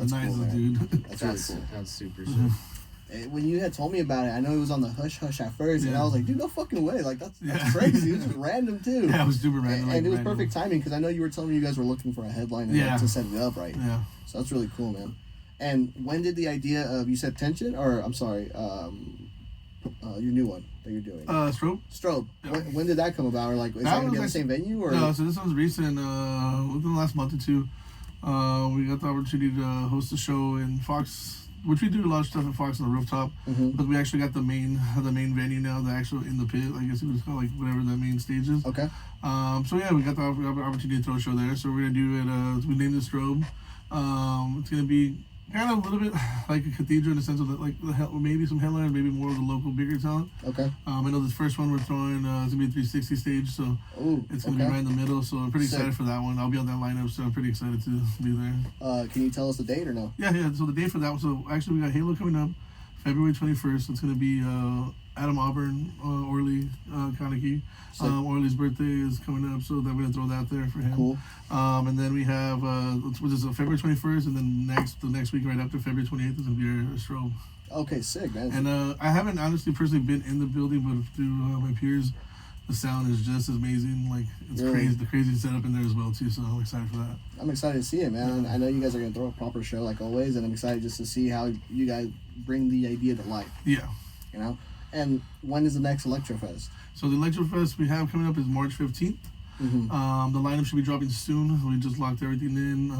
nicest dude. That's really cool. That's super sick. When you had told me about it, I know it was on the hush hush at first, and I was like, dude, no fucking way. Like, that's crazy. It was just random, too. Yeah, it was super random. And it was perfect timing, because I know you were telling me you guys were looking for a headline to set it up right. Yeah. So that's really cool, man. And when did the idea of, you said Tension, or I'm sorry, your new one that you're doing? Strobe. Strobe. Yeah. When did that come about? Or like, is that gonna be at the same venue? Or? No, so this one's recent. Within the last month or two, we got the opportunity to host a show in Fox, which we do a lot of stuff at Fox on the rooftop. Mm-hmm. But we actually got the main venue now, the actual in the pit, I guess it was called, like whatever the main stage is. Okay. So yeah, we got the opportunity to throw a show there. So we're gonna do it. We named it Strobe. It's gonna be kind of a little bit like a cathedral in the sense of like maybe some headliners, maybe more of the local bigger talent. Okay. I know this first one we're throwing it's gonna be a 360 stage, so it's gonna be right in the middle. So I'm pretty excited for that one. I'll be on that lineup, so I'm pretty excited to be there. Can you tell us the date or no? Yeah. So the date for that one. So actually, we got Halo coming up, February 21st. It's gonna be Adam Auburn, Orly, Kaneki. Orly's birthday is coming up, so then we're gonna throw that there for him. Cool. And then we have which is February 21st, and then the next week right after February 28th is gonna be our Strobe. Okay, sick, man. And I haven't honestly personally been in the building, but through my peers, the sound is just as amazing. Like it's crazy, the crazy setup in there as well too. So I'm excited for that. I'm excited to see it, man. Yeah. I know you guys are gonna throw a proper show like always, and I'm excited just to see how you guys bring the idea to life. Yeah. You know. And when is the next Electrofest? So the Electrofest we have coming up is March 15th. Mm-hmm. The lineup should be dropping soon. We just locked everything in,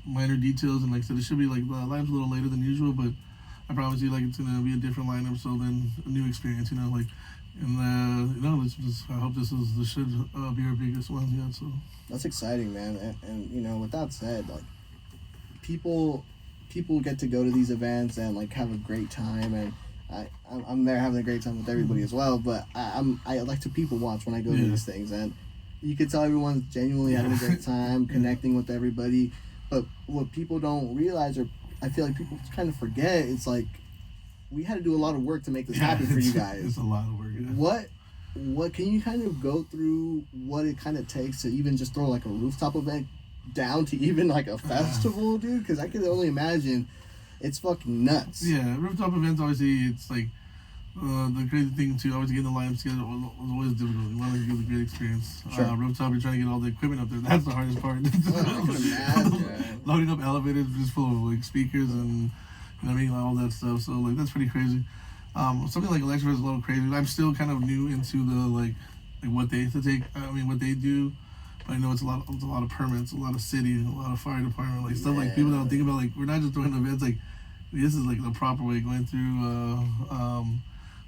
minor details, and like I said, it should be like the lineup's a little later than usual, but I promise you, like it's gonna be a different lineup, so then a new experience, you know, like, and I hope this should be our biggest one, yeah. So that's exciting, man. And you know, with that said, like people get to go to these events and like have a great time, and I'm there having a great time with everybody as well. But I like to people watch when I go to these things, and you can tell everyone's genuinely having a great time, connecting with everybody. But what people don't realize, or I feel like people kind of forget, it's like we had to do a lot of work to make this happen for you guys. It's a lot of work. Yeah. What can you kind of go through what it kind of takes to even just throw like a rooftop event down to even like a festival, dude? Because I can only imagine it's fucking nuts. Yeah, rooftop events, obviously, it's like the crazy thing too. Always getting the lineup together was always difficult. You want to give a great experience. Sure. Rooftop, you're trying to get all the equipment up there. That's the hardest part. I can imagine. Loading up elevators just full of like speakers and you know what I mean, all that stuff. So like that's pretty crazy. Something like Electrofest is a little crazy. I'm still kind of new into the like what they have to take. I mean, what they do. But I know it's a lot of permits, a lot of city, a lot of fire department, like stuff like people don't think about. Like we're not just throwing events. Like this is like the proper way, going through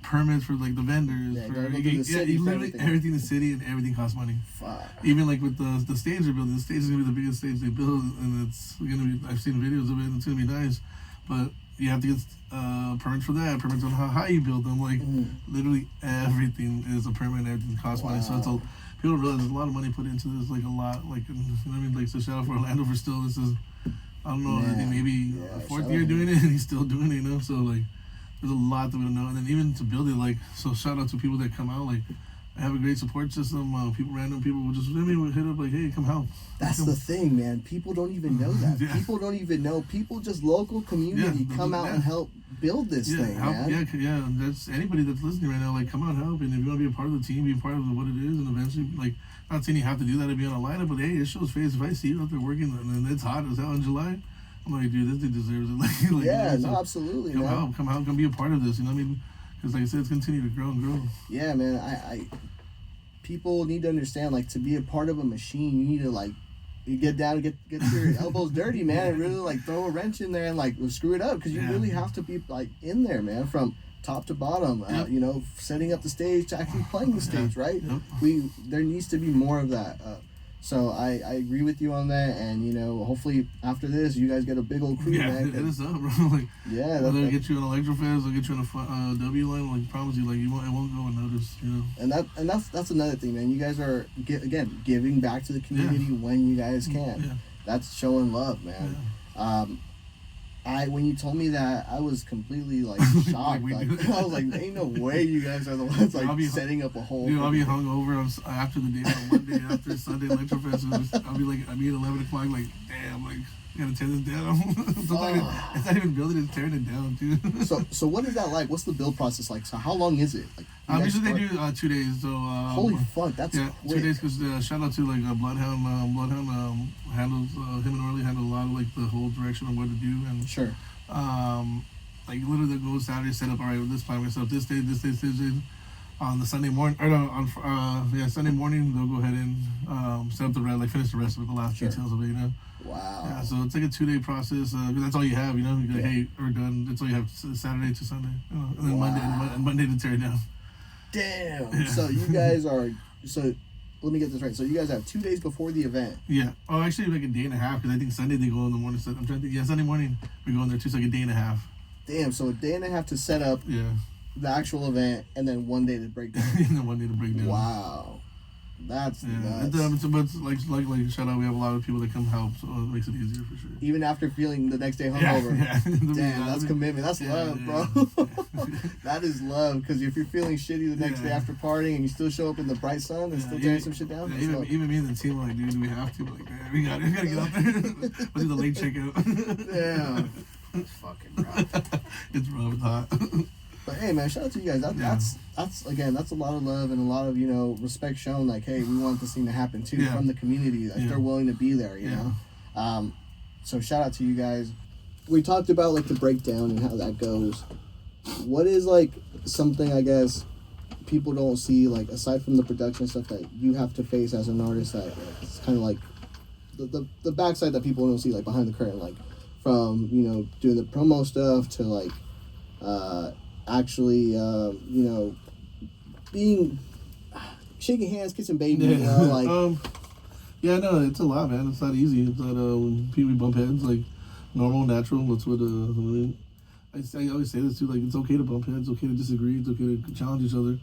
permits for like the vendors. Literally everything in the city, and everything costs money. Fuck. Even like with the stage they're building, the stage is gonna be the biggest stage they build, and it's gonna be. I've seen videos of it, and it's gonna be nice, but you have to get permits for that. Permits on how high you build them. Like literally everything is a permit, and everything costs money. So it's people don't realize there's a lot of money put into this. Like a lot. Like you know what I mean. Like so shout out for Orlando for still. This is I don't know. I think maybe fourth year doing it, and he's still doing it. You know, so like. There's a lot that we don't know, and then even to build it, like, so shout out to people that come out, like, I have a great support system, random people will just, will hit up, like, hey, come help. That's the thing, man, people don't even know that. People don't even know, people just local community come out and help build this thing, man. Yeah, that's anybody that's listening right now, like, come out, help, and if you want to be a part of the team, be a part of what it is, and eventually, like, not saying you have to do that to be on a lineup, but hey, it shows face. If I see you out there working, and it's hot as hell in July, I'm like, dude, this dude deserves it. Like, yeah, no, absolutely, come man. Come out, come be a part of this. You know what I mean? Because like I said, it's continue to grow and grow. Yeah, man. I people need to understand, like, to be a part of a machine, you need to like, you get down, get your elbows dirty, man, and really like throw a wrench in there and like screw it up, because you really have to be like in there, man, from top to bottom. You know, setting up the stage to actually playing the stage, right? There needs to be more of that. So I agree with you on that, and you know, hopefully after this you guys get a big old crew, man. Yeah, hit us up, bro. Like, they'll get you on Electrofest, they'll get you on a W line. Like, promise you, like it won't go unnoticed, you know. And that's another thing, man. You guys are again giving back to the community when you guys can. Yeah. That's showing love, man. Yeah. When you told me that, I was completely like shocked. I was like, ain't no way you guys are the ones like setting up a whole. Dude, I'll be hungover after the day on Monday after Sunday Electrofest. I'll be at 11 o'clock, like damn, like You gotta tear this down. It's not even building, it's tearing it down, too. So what is that like? What's the build process like? So how long is it? Like, usually they do 2 days. So holy fuck, that's quick. 2 days, because shout out to like Bloodhound. Bloodhound handles him and Orly handle a lot of like the whole direction of what to do, and sure. Like literally they go Saturday, set up, all right, this plan, we set up this day. On the Sunday morning, or no, on Sunday morning they'll go ahead and set up the rest, like finish the rest of it, the last details of it, you know. Wow. Yeah, so it's like a 2 day process. Because that's all you have, you know. You're like, hey, we're done. That's all you have, Saturday to Sunday, you know, and then Monday to tear it down. Damn. Yeah. So you guys are let me get this right. So you guys have 2 days before the event. Yeah. Oh, actually, like a day and a half, because I think Sunday they go in the morning. So I'm trying to think. Yeah, Sunday morning we go in there too. So like a day and a half. Damn. So a day and a half to set up. Yeah. The actual event, and then 1 day to break down. And then 1 day to break down. Wow. That's nuts. But like shout out, we have a lot of people that come help, so it makes it easier for sure. Even after feeling the next day hungover. Yeah. Damn, that's commitment. That's love, bro. That is love, because if you're feeling shitty the next day after partying and you still show up in the bright sun and still tearing some shit down. Yeah, even me and the team are like, dude, do we have to? Like, man, we gotta get out there. Let's do the late checkout. Damn. It's fucking rough. It's rough, it's hot. But hey, man, shout out to you guys. That's again, that's a lot of love and a lot of, you know, respect shown. Like, hey, we want this thing to happen too from the community. Like, they're willing to be there, you know. So shout out to you guys. We talked about like the breakdown and how that goes. What is like something, I guess, people don't see, like aside from the production stuff that you have to face as an artist, that it's kind of like the backside that people don't see, like behind the curtain, like from, you know, doing the promo stuff to like actually, you know, shaking hands, kissing baby, you know, like. Yeah, no, it's a lot, man. It's not easy. It's not when people bump heads, like normal, natural. That's what I always say this too. Like, it's okay to bump heads. It's okay to disagree. It's okay to challenge each other.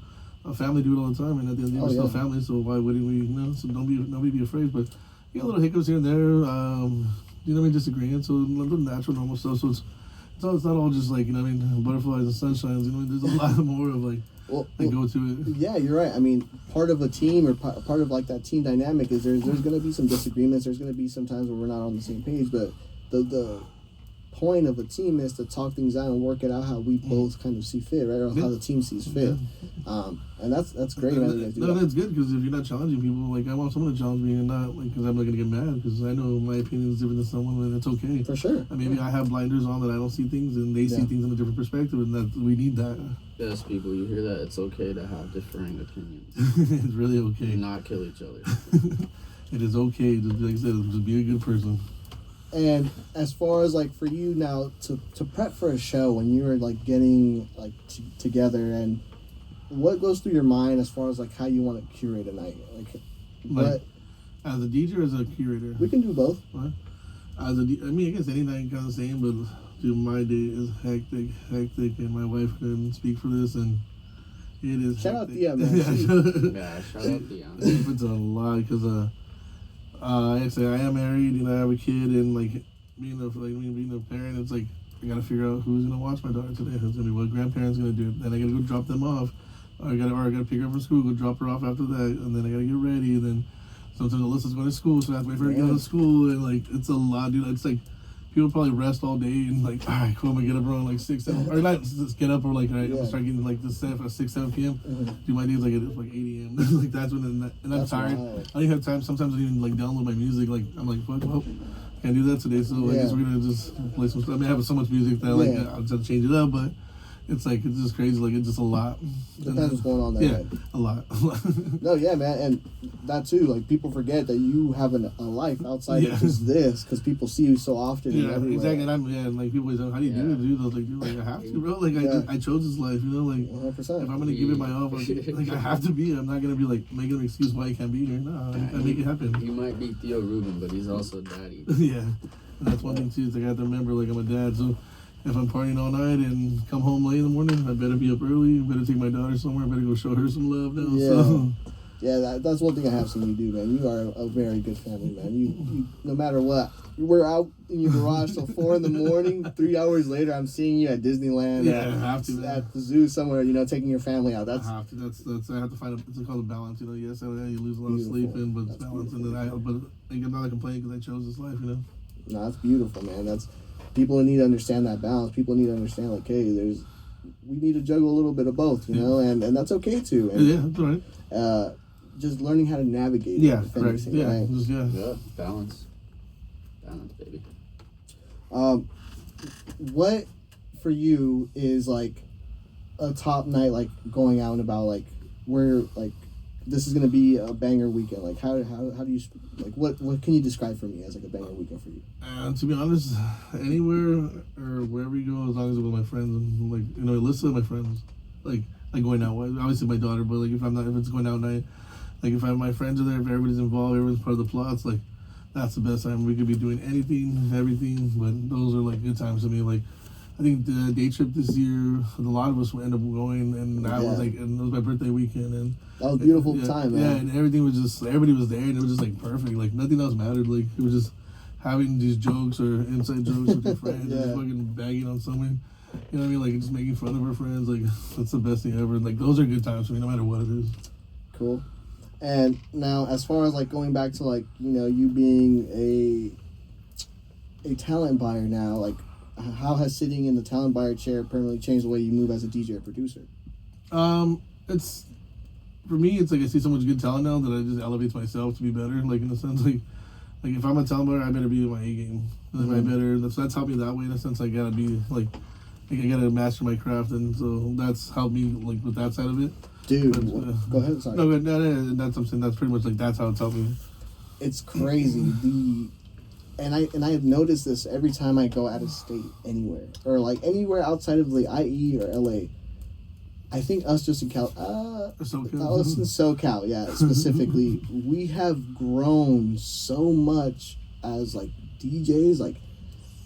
Family do it all the time, and at the end of the day, we're still family. So why wouldn't we? You know, so nobody be afraid. But you get little hiccups here and there. You know what I mean? Disagreeing. So a little natural, normal stuff. So it's not all just like, you know what I mean, butterflies and sunshines. You know, there's a lot more of like. Go to it. Yeah, you're right. I mean, part of a team or part of like that team dynamic is there's going to be some disagreements. There's going to be some times where we're not on the same page, but the point of a team is to talk things out and work it out how we both kind of see fit, right? Or how the team sees fit. And that's great. That's good, because if you're not challenging people, like I want someone to challenge me and not like, because I'm not gonna get mad, because I know my opinion is different than someone, and it's okay. For sure. And maybe I have blinders on that I don't see things, and they see things in a different perspective, and that we need that. Yes, people, you hear that? It's okay to have differing opinions. It's really okay. And not kill each other. It is okay to, like I said, just be a good person. And as far as like for you now to prep for a show, when you were like getting like together, and what goes through your mind as far as like how you want to curate a night, like as a DJ or as a curator? We can do both. What? I guess any night kind of the same, but dude, my day is hectic, and my wife couldn't speak for this, and it is. Shout out hectic. Thea, man. Shout out Thea. It's a lot, because like I say, I am married and I have a kid, and like being a parent, it's like I gotta figure out who's gonna watch my daughter today. Who's gonna be what grandparents gonna do? Then I gotta go drop them off. I gotta pick her up from school, go drop her off after that, and then I gotta get ready. And then sometimes Alyssa's going to school, so I have to wait for her to get out of school, and like it's a lot, dude. It's like people probably rest all day and like, all right, cool, I'm gonna get up around like 6, 7, or not just get up, or like, all right, I'm gonna start getting like this set at 6, 7 p.m. Do my days like at like 8 a.m. Like that's when, and I'm tired. Wild. I don't even have time. Sometimes I don't even like download my music. Like I'm like, fuck, well, can't do that today. So I guess we're gonna just play some stuff. I mean, I have so much music that like I'll just change it up, but. It's like, it's just crazy, like, it's just a lot. Depends what's going on there. Yeah, a lot. No, yeah, man, and that too, like, people forget that you have a life outside of just this, because people see you so often. Yeah, exactly, and like, people always say, how do you do it, dude? I was like, dude, like, I have to, bro, like, I chose this life, you know, like, 100%. If I'm gonna give it my all, like, I have to be, I'm not gonna be, like, making an excuse why I can't be here. No, I make it happen. He might be Tio Ruben, but he's also daddy. Yeah, and that's one thing, too, is I have to remember, like, I'm a dad, so if I'm partying all night and come home late in the morning, I better be up early. I better take my daughter somewhere. I better go show her some love now. Yeah, so. Yeah, that's one thing I have seen you do, man. You are a very good family, man. You no matter what, we're out in your garage till 4 in the morning. 3 hours later, I'm seeing you at Disneyland. Yeah, I have to. At the zoo somewhere, you know, taking your family out. That's I have to. That's. I have to find it's called a balance. You know, yes, you lose a lot of sleep in, but it's balance. And then I'm not complaining because I chose this life. You know. No, that's beautiful, man. That's people need to understand that balance. People need to understand, like, hey, we need to juggle a little bit of both, you know, and that's okay too. And, yeah, that's right. Just learning how to navigate. Yeah, it, right. anything, Yeah, right? Yeah, balance, baby. What for you is like a top night, like going out and about, like where like this is gonna be a banger weekend? Like how do you like what can you describe for me as like a banger weekend for you? To be honest, anywhere or wherever you go, as long as it's with my friends, and like you know, listen to my friends, like going out. Obviously my daughter, but like if it's going out night, like if my friends are there, if everybody's involved, everyone's part of the plots, like that's the best time. We could be doing anything, everything, but those are like good times to me. Like I think the day trip this year, a lot of us will end up going, and that was like, and it was my birthday weekend, and that was a beautiful time, man. Yeah, and everything was just, everybody was there, and it was just like perfect. Like nothing else mattered. Like it was just having these jokes or inside jokes with your friends, and just fucking bagging on someone. You know what I mean? Like just making fun of our friends. Like that's the best thing ever. Like those are good times for me, no matter what it is. Cool. And now, as far as like going back to like you being a talent buyer now, like how has sitting in the talent buyer chair permanently changed the way you move as a DJ or producer? It's for me. It's like I see so much good talent now that I just elevates myself to be better. Like in a sense, like if I'm a talent buyer, I better be in my A game. I better. That's helped me that way. In a sense, I gotta be like I gotta master my craft, and so that's helped me like with that side of it. Dude, go ahead. Sorry. No, that's something that's pretty much like that's how it's helped me. It's crazy. And I have noticed this every time I go out of state anywhere or like anywhere outside of the IE or LA. I think us just in us in SoCal, yeah, specifically, we have grown so much as like DJs. Like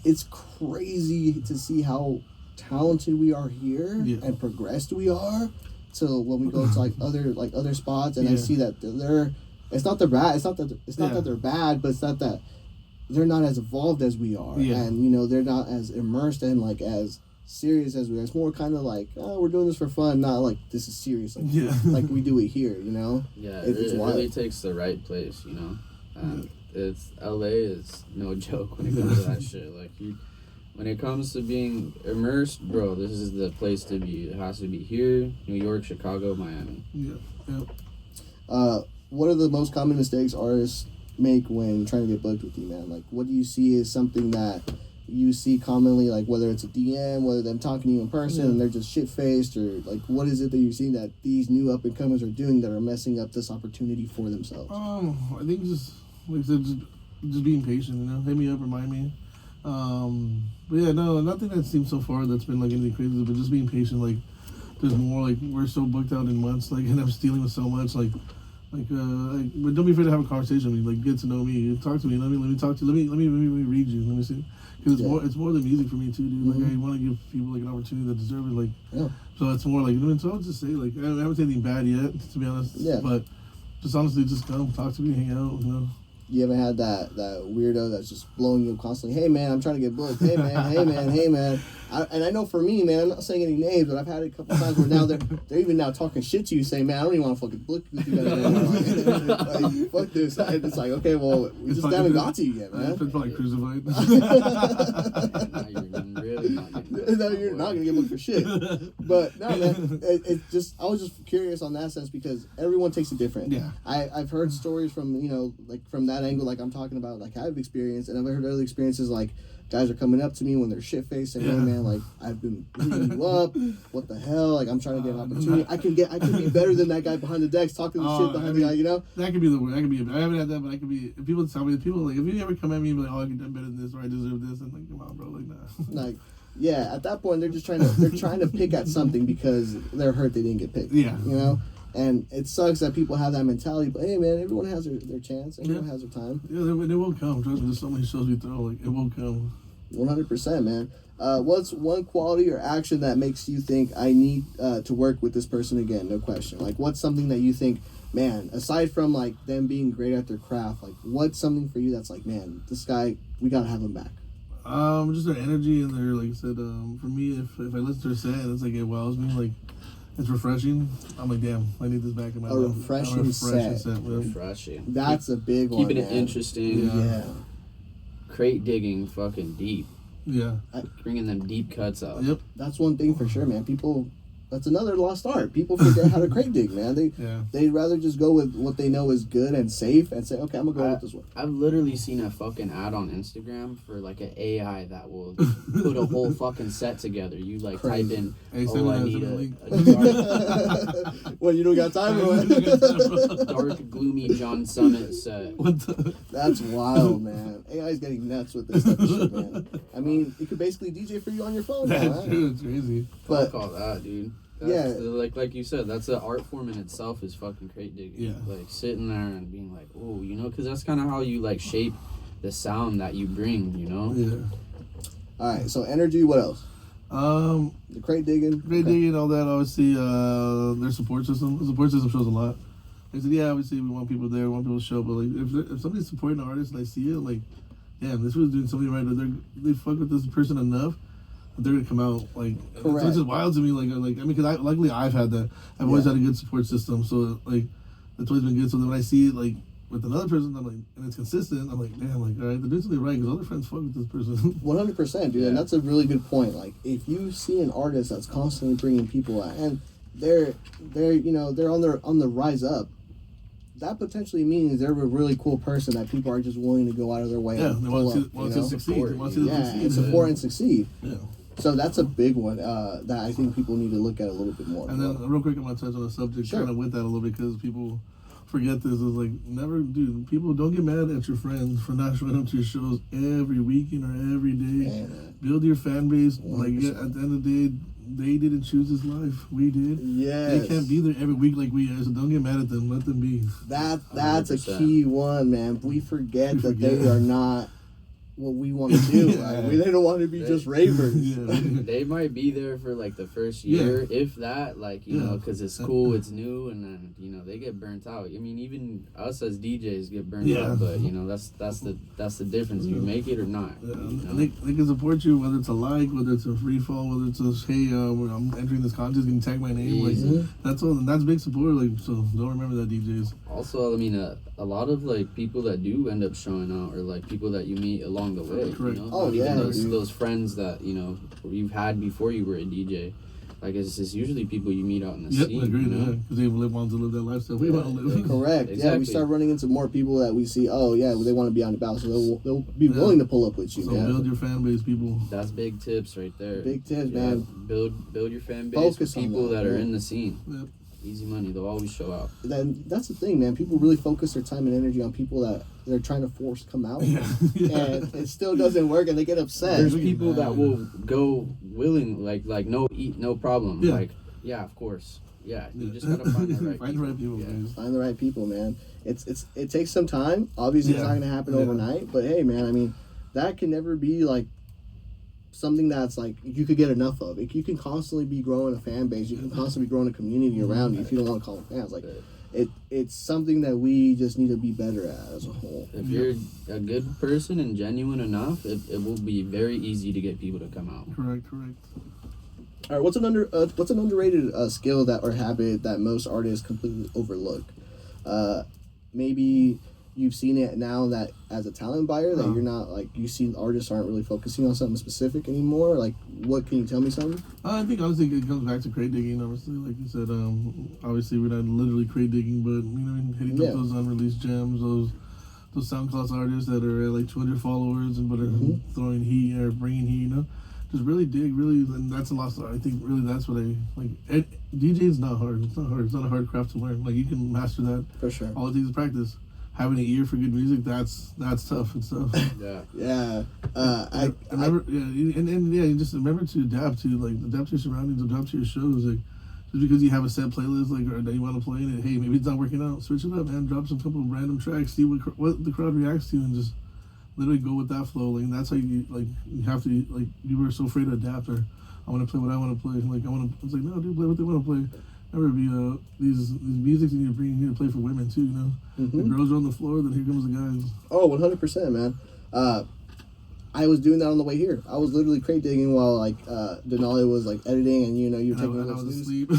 it's crazy to see how talented we are here and progressed we are. So when we go to like other spots, and I see that it's not they're bad. It's not that they're bad, but it's not that they're not as evolved as we are, and they're not as immersed and like as serious as we are. It's more kind of like, oh, we're doing this for fun, not like this is serious, like we do it here, Yeah, it really takes the right place, It's LA is no joke when it comes to that shit. Like when it comes to being immersed, bro, this is the place to be. It has to be here, New York, Chicago, Miami. What are the most common mistakes artists make when trying to get booked with you, man? Like, what do you see as something that you see commonly, like whether it's a DM, whether them talking to you in person and they're just shit-faced, or like what is it that you're seeing that these new up-and-comers are doing that are messing up this opportunity for themselves? I think just, like I said, just being patient, hit me up, remind me. But yeah, no, nothing that seems so far that's been like anything crazy, but just being patient. Like there's more, like we're so booked out in months, like, and I'm dealing with so much, but don't be afraid to have a conversation with me, like get to know me, talk to me, let me talk to you, let me read you, let me see, because it's more than music for me too, dude. Like I want to give people like an opportunity that deserve it, like so it's more like, so I'll just say, like I haven't said anything bad yet, to be honest, but just honestly, just come talk to me, hang out, You haven't had that weirdo that's just blowing you up constantly. Hey man, I'm trying to get booked. Hey man. And I know for me, man, I'm not saying any names, but I've had it a couple times where now they're even now talking shit to you, saying, man, I don't even want to fucking book with you guys anymore. Like, fuck this. And it's like, okay, well, we just haven't got to you yet, man. It's probably crucified. Now you're not gonna get booked for shit. But no, man, I was just curious on that sense because everyone takes it different. Yeah. I've heard stories from like from that angle, like I'm talking about, like I've experienced, and I've heard other experiences like guys are coming up to me when they're shit-faced and, hey man, like I've been beating you up. What the hell? Like I'm trying to get an opportunity. I can be better than that guy behind the decks talking the shit behind the guy. That could be the word. I haven't had that, but I could be. If people tell me, if you ever come at me and be like, oh, I can do better than this, or I deserve this, and like, come on, bro, like nah. Like, yeah, at that point they're just trying to pick at something because they're hurt they didn't get picked. Yeah. And it sucks that people have that mentality, but hey man, everyone has their chance. Everyone has their time. Yeah, it will come. Trust me, there's so many shows we throw, like it will come. 100%, man. What's one quality or action that makes you think I need to work with this person again? No question. Like, what's something that you think, man, aside from like them being great at their craft, like what's something for you that's like, man, this guy, we gotta have him back? Just their energy and their, like I said, for me, if I listen to her set and it's like it wows me, like it's refreshing. I'm like, damn, I need this back in my life. Refreshing set. Refreshing. That's a big one. Keeping it interesting. Yeah. crate digging fucking deep. Yeah. Bringing them deep cuts out. Yep. That's one thing for sure, man. People, that's another lost art. People forget how to crate dig, man. They'd rather just go with what they know is good and safe and say, okay, I'm gonna go with this one. I've literally seen a fucking ad on Instagram for like an AI that will put a whole fucking set together. You like Crazy. type in, I need a Well, you don't got time for it. dark, gloomy John Summit set. That's wild, man. AI's getting nuts with this type of shit, man. I mean, it could basically DJ for you on your phone now, That's right? true. It's crazy. But Fuck all that, dude. Yeah. Like you said, that's an art form in itself is fucking crate digging. Yeah. Like sitting there and being like, oh, you know, because that's kind of how you like shape the sound that you bring, you know? Yeah. all right, so energy, what else? The crate digging. Digging, all that, obviously, their support system. The support system shows a lot. They said, yeah, obviously we want people there, we want people to show, but like if somebody's supporting an artist and I see it, like, damn, this was doing something right, or they fuck with this person enough, that they're gonna come out. Like, Correct. it's just wild to me. Like I mean, because luckily I've had that. I've always had a good support system, so like that's always been good. So then when I see it like with another person, I'm like, and it's consistent. I'm like, damn, like all right, they're doing something right because other friends fuck with this person. 100%, dude, and that's a really good point. Like, if you see an artist that's constantly bringing people out, and they're you know they're on the rise up, that potentially means they're a really cool person that people are just willing to go out of their way. Yeah, and they pull want up, to you know? succeed. They want to succeed. and support and succeed. Yeah. So that's a big one that I think people need to look at a little bit more. And then real quick, I'm gonna touch on the subject Sure. kind of with that a little bit because people forget this. Is like never, dude. People don't get mad at your friends for not showing up to your shows every weekend or every day. Man. Build your fan base. 100%. Like at the end of the day, they didn't choose this life. We did. Yes. They can't be there every week like we are. So don't get mad at them. Let them be. That's a 100%. key one, man. We forget We that forget. they are not what we want to do. Yeah. Like, they don't want to be just ravers. Yeah. They might be there for like the first year, if that, like, you know, because it's cool, it's new, and then, you know, they get burnt out. I mean, even us as DJs get burnt out, but, you know, that's the difference. You make it or not. Yeah, You know? they can support you, whether it's a like, whether it's a free fall, whether it's a hey, I'm entering this contest, you can tag my name. Like that's all. That's big support. Like, so don't remember that, DJs. Also, I mean, a lot of like people that do end up showing out are like people that you meet along the way. Correct. You know? Oh, Not even yeah, those, dude. those friends that you know you've had before you were a DJ. Like it's usually people you meet out in the Yep, scene. I agree. You know? Because they want to live that lifestyle we want to live. Correct. Yeah, Exactly. we start running into more people that we see. Oh, yeah, they want to be on the bounce, so they'll be willing to pull up with you, So man. build your fan base, people. That's big tips right there. Big tips, Yeah, man. Build your fan base Focus with on people that, that are yeah. in the scene. Yep. Easy money. They'll always show out. Then that's the thing, man. People really focus their time and energy on people that they're trying to force come out, Yeah. and it still doesn't work, and they get upset. There's people that will go willing, like no problem. Yeah. Like, yeah, of course. Yeah, you just gotta find the right Find the right people, Yeah. guys. Find the right people, man. It takes some time. Obviously, it's Yeah. not gonna happen Yeah. overnight. But hey, man, I mean, that can never be like something that's like you could get enough of. You can constantly be growing a fan base. You can constantly be growing a community around you. If you don't want to call them fans, like it's something that we just need to be better at as a whole. If you're a good person and genuine enough, it will be very easy to get people to come out. Correct. All right, what's an underrated skill that or habit that most artists completely overlook? Maybe you've seen it now that as a talent buyer that you're not like you see artists aren't really focusing on something specific anymore. Like, what can you tell me something? I think honestly it comes back to crate digging. Obviously, like you said, obviously we're not literally crate digging, but you know, hitting up those unreleased gems, those SoundCloud artists that are at like 200 followers and but are throwing heat or bringing heat. You know, just really dig, and that's a lost art. I think really that's what I like. DJ is not hard. It's not hard. It's not a hard craft to learn. Like you can master that. For sure. All it takes is practice. Having an ear for good music, that's tough. It's tough. Yeah. Yeah. I remember, you just remember to adapt to your surroundings, adapt to your shows. Like just because you have a set playlist or that you want to play in it, hey, maybe it's not working out, switch it up, man. Drop some couple of random tracks, see what the crowd reacts to, and just literally go with that flow. Like and that's how you have to you were so afraid to adapt or I want to play what I want to play. It's like no, dude, play what they want to play. Never be these music you need to bring here to play for women too. You know, the girls are on the floor, then here comes the guys. Oh, 100%, man. I was doing that on the way here. I was literally crate digging while like Denali was like editing, and you know you're taking a little asleep.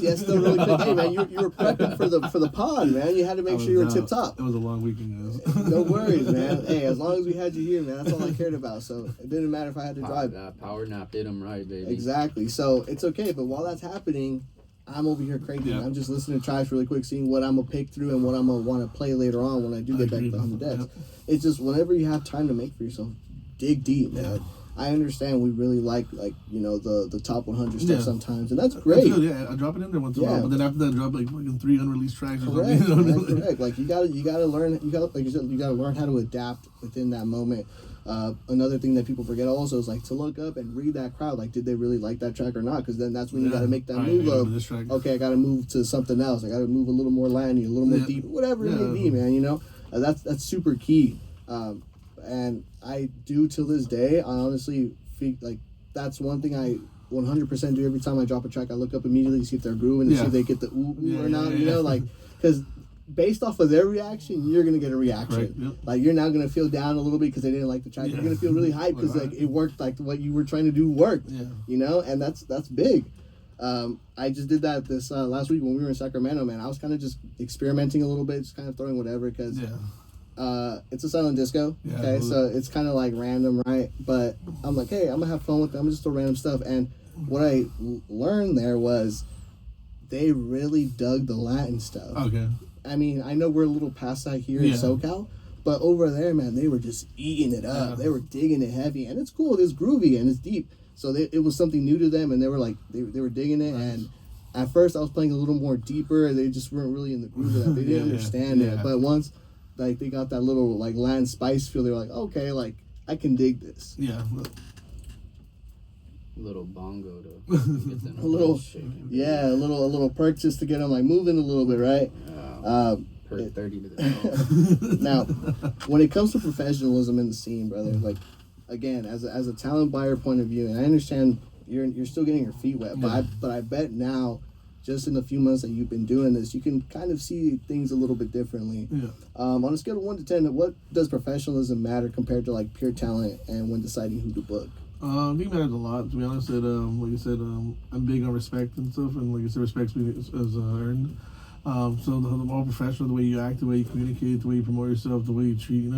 Yes, still really quick. Hey man, you were prepping for the pod, man. You had to make sure you were tip top. It was a long weekend, guys. No worries, man. Hey, as long as we had you here, man, that's all I cared about. So it didn't matter if I had to drive. That power nap did him right, baby. Exactly. So it's okay, but while that's happening, I'm over here crate digging. I'm just listening to tracks really quick, seeing what I'm gonna pick through and what I'm gonna want to play later on when I do get back to 100 decks. It's just whenever you have time to make for yourself, dig deep, man. I understand we really like you know the top 100 stuff sometimes, and that's great. Good, yeah, I drop it in there once in a while, but then after that, I drop like fucking 3 unreleased tracks. Correct, or something. Correct. Like you gotta learn. Like you said, you gotta learn how to adapt within that moment. Another thing that people forget also is like to look up and read that crowd. Like, did they really like that track or not? Because then that's when you gotta make that move of okay, I gotta move to something else. I gotta move a little more landy, a little more deep, whatever it may be, man. You know, that's super key. And I do till this day. I honestly feel like that's one thing I 100% do every time I drop a track. I look up immediately, see if they're grooving, and see if they get the ooh or not. You know, like because based off of their reaction, you're gonna get a reaction. Right, like you're not gonna feel down a little bit because they didn't like the track. You're gonna feel really hyped because like it worked. Like what you were trying to do worked. You know, and that's big. I just did that this last week when we were in Sacramento. Man, I was kind of just experimenting a little bit, just kind of throwing whatever because. It's a silent disco, okay, so it's kind of like random, right? But I'm like, hey, I'm gonna have fun with it. I'm gonna just throw random stuff. And what I learned there was they really dug the Latin stuff. Okay. I mean, I know we're a little past that here in SoCal, but over there, man, they were just eating it up. They were digging it heavy, and it's cool. It's groovy and it's deep. So it was something new to them, and they were like, they were digging it. And at first, I was playing a little more deeper. They just weren't really in the groove of that. They didn't understand it. But once like they got that little like Latin spice feel, they were like, okay, like I can dig this. Yeah. Little bongo to get them a little shaking. Yeah, a little perk just to get them like moving a little bit, right? Per 30 to the Now, when it comes to professionalism in the scene, brother, like again, as a talent buyer point of view, and I understand you're still getting your feet wet, but I bet now, just in the few months that you've been doing this, you can kind of see things a little bit differently. On a scale of 1 to 10, what does professionalism matter compared to like pure talent and when deciding who to book? I think it matters a lot, to be honest. Like you said, I'm big on respect and stuff, and like you said, respect is earned. So the more professional, the way you act, the way you communicate, the way you promote yourself, the way you treat,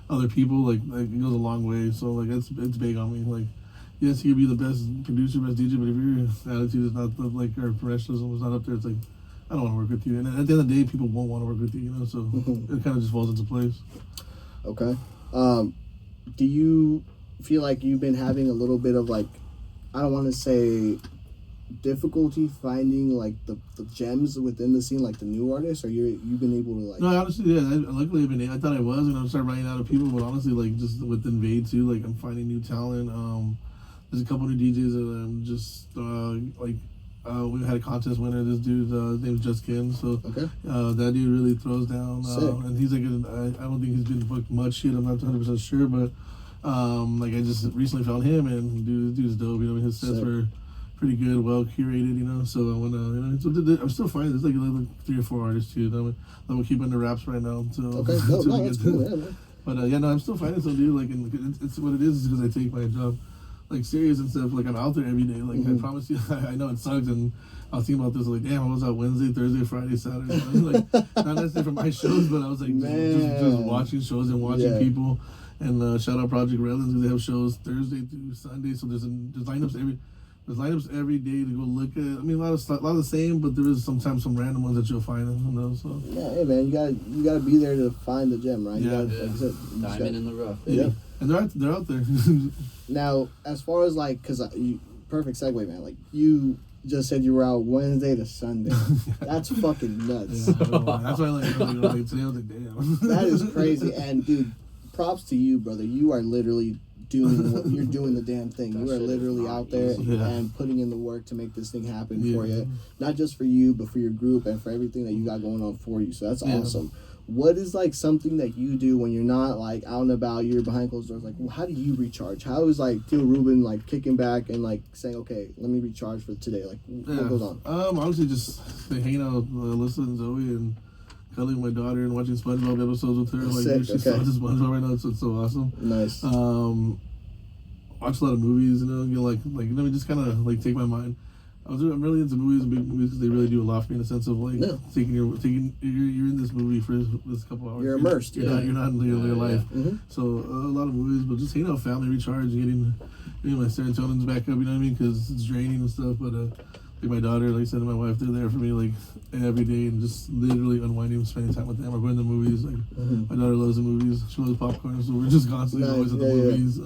other people, like it goes a long way. So like it's big on me. Like, yes, you can be the best producer, best DJ, but if your attitude is not like, or professionalism is not up there, it's like, I don't want to work with you. And at the end of the day, people won't want to work with you, so it kind of just falls into place. Okay. Do you feel like you've been having a little bit of like, I don't want to say difficulty finding like the gems within the scene, like the new artists, or you've been able to like? No, honestly, yeah. Luckily, I thought I was, and I started running out of people. But honestly, like just with Invade too, like I'm finding new talent. There's a couple new DJs that I'm just we had a contest winner. This dude, his name's Just Ken. So that dude really throws down, and he's like I don't think he's been booked much yet. I'm not 100% sure, but like I just recently found him, and dude's dope. His sets were pretty good, well curated, so I want to, I'm still finding there's like another 3 or 4 artists too that I'm gonna keep under wraps right now. So that's cool, man. But I'm still finding some dude, like, and it's what it is because I take my job like serious and stuff. Like I'm out there every day. Like I promise you, I know it sucks, and I was thinking about this. Like, damn, I was out Wednesday, Thursday, Friday, Saturday. Like not necessarily for my shows, but I was like just watching shows and watching people. And shout out Project Redlands because they have shows Thursday through Sunday. So there's lineups every day to go look at. I mean, a lot of the same, but there is sometimes some random ones that you'll find. So yeah, hey man, you gotta be there to find the gem, right? Like I said, diamond in the rough. Baby. Yeah, and they're out there. Now, as far as like, cause perfect segue, man. Like you just said you were out Wednesday to Sunday. That's fucking nuts. Yeah, that's why like today I was like, damn. That is crazy, and dude, props to you, brother. You are literally you're doing the damn thing. You are literally out there and putting in the work to make this thing happen for you. Not just for you, but for your group and for everything that you got going on for you. So that's awesome. What is like something that you do when you're not like out and about, you're behind closed doors? Like, how do you recharge? How is like Tio Ruben like kicking back and like saying, okay, let me recharge for today? Like, what goes on? Honestly, just hanging out with Alyssa and Zoe and cuddling with my daughter and watching SpongeBob episodes with her. Like, she's so into SpongeBob right now. It's so awesome. Nice. watch a lot of movies, you know, just kind of like take my mind. I'm really into movies and big movies because they really do a lot for me in the sense of like you're in this movie for this couple hours. You're immersed. You're not in their life. Mm-hmm. So a lot of movies, but just hanging out, family, recharge, getting my serotonin's back up. You know what I mean? Because it's draining and stuff. But like my daughter, like I said, and my wife, they're there for me like every day and just literally unwinding, spending time with them. Or going to the movies. Like my daughter loves the movies. She loves popcorn, so we're just constantly always at the movies.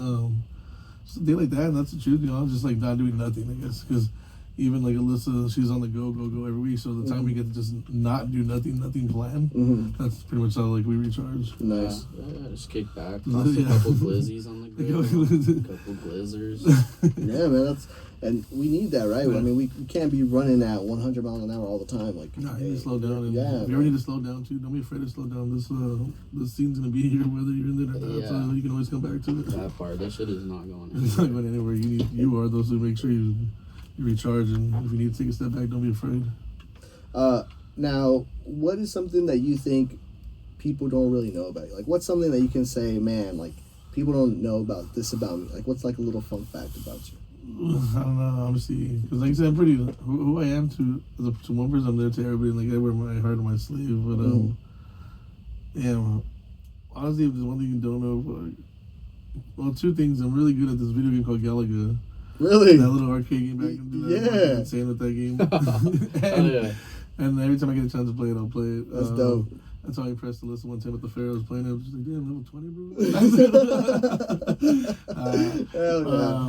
Just a day like that, and that's the truth. You know, just like not doing nothing, I guess, because. Even like Alyssa, she's on the go every week. So the time we get to just not do nothing planned, that's pretty much how like we recharge. Nice. Yeah, just kick back, toss a couple glizzies on the grill, a couple glizzers. Yeah, man, and we need that, right? Yeah. I mean, we can't be running at 100 miles an hour all the time. Like, you need to slow down. And if you ever need to slow down too, don't be afraid to slow down. This scene's gonna be here whether you're in it or not. So you can always come back to it. That part, that shit is not going anywhere. It's not going anywhere. You are those who make sure you recharge, and if you need to take a step back, don't be afraid. Now, what is something that you think people don't really know about you? Like, what's something that you can say, man, like, people don't know about this about me? Like, what's like a little fun fact about you? I don't know, honestly, because like I said, I'm pretty who I am to one person. I'm there to everybody. Like I wear my heart on my sleeve, but honestly, if there's one thing you don't know, well, two things. I'm really good at this video game called Galaga. Really? That little arcade game back in the day. I'm insane with that game. and every time I get a chance to play it, I'll play it. That's dope. That's how I impressed Alyssa one time at the fair. I was playing it. I was just like, damn, level 20, bro.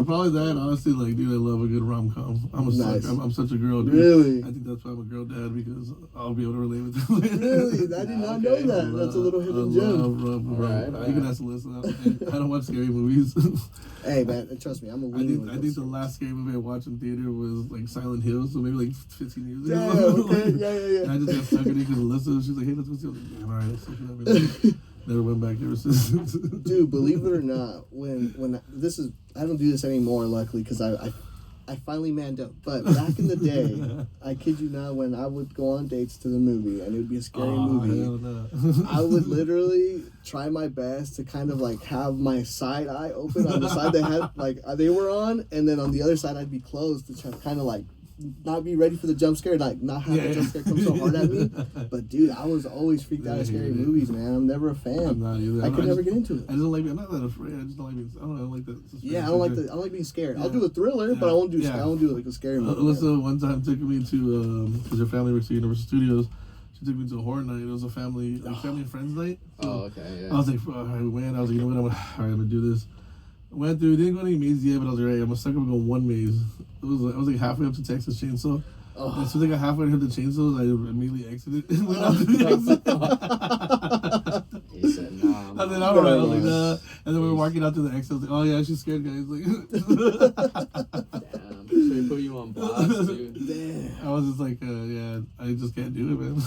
Probably that. Honestly, like, dude, I love a good rom-com. I'm a sucker. I'm such a girl, dude. Really? I think that's why I'm a girl dad, because I'll be able to relate with them. Really? I did not know that. That's a little hidden gem. Right. You can ask Alyssa. I don't watch scary movies. Hey, man, trust me, I'm a weenie. I think the last scary movie I watched in theater was like Silent Hill, so maybe like 15 years ago. Yeah, okay. Yeah. And I just got stuck in it because Alyssa, she's like, hey, let's go see it. All right, let's look it up. Never went back ever since. Dude, believe it or not, when this is, I don't do this anymore, luckily, because I finally manned up. But back in the day, I kid you not, when I would go on dates to the movie, and it would be a scary movie, I would literally try my best to kind of like have my side eye open on the side they had, like they were on, and then on the other side I'd be closed to try to kind of like not be ready for the jump scare, like not have the jump scare come so hard at me. But dude, I was always freaked out of scary movies, man. I'm never a fan. I'm not either. I could never get into it. I just don't like. I'm not that afraid. I just don't like being. I don't like that. Yeah, I don't like being scared. I'll do a thriller, but I won't do. I won't do like a scary movie. Alyssa one time took me to because her family works at Universal Studios. She took me to a horror night. It was a family and friends night. So Okay. Yeah. I was like, all right, we went. I was like, you know what? I'm gonna do this. I went through. Didn't go any mazes yet, but I was like, right, I'm gonna suck up and go one maze. I was like halfway up to Texas Chainsaw. As soon as I got halfway to the chainsaws, I immediately exited and went out to the exit. He said, nah. And then I was like, nah. And then we were walking out to the exit. I was like, oh yeah, she's scared, guys. Like, damn. So he put you on blast, dude. Damn. I was just like, yeah, I just can't do it, man.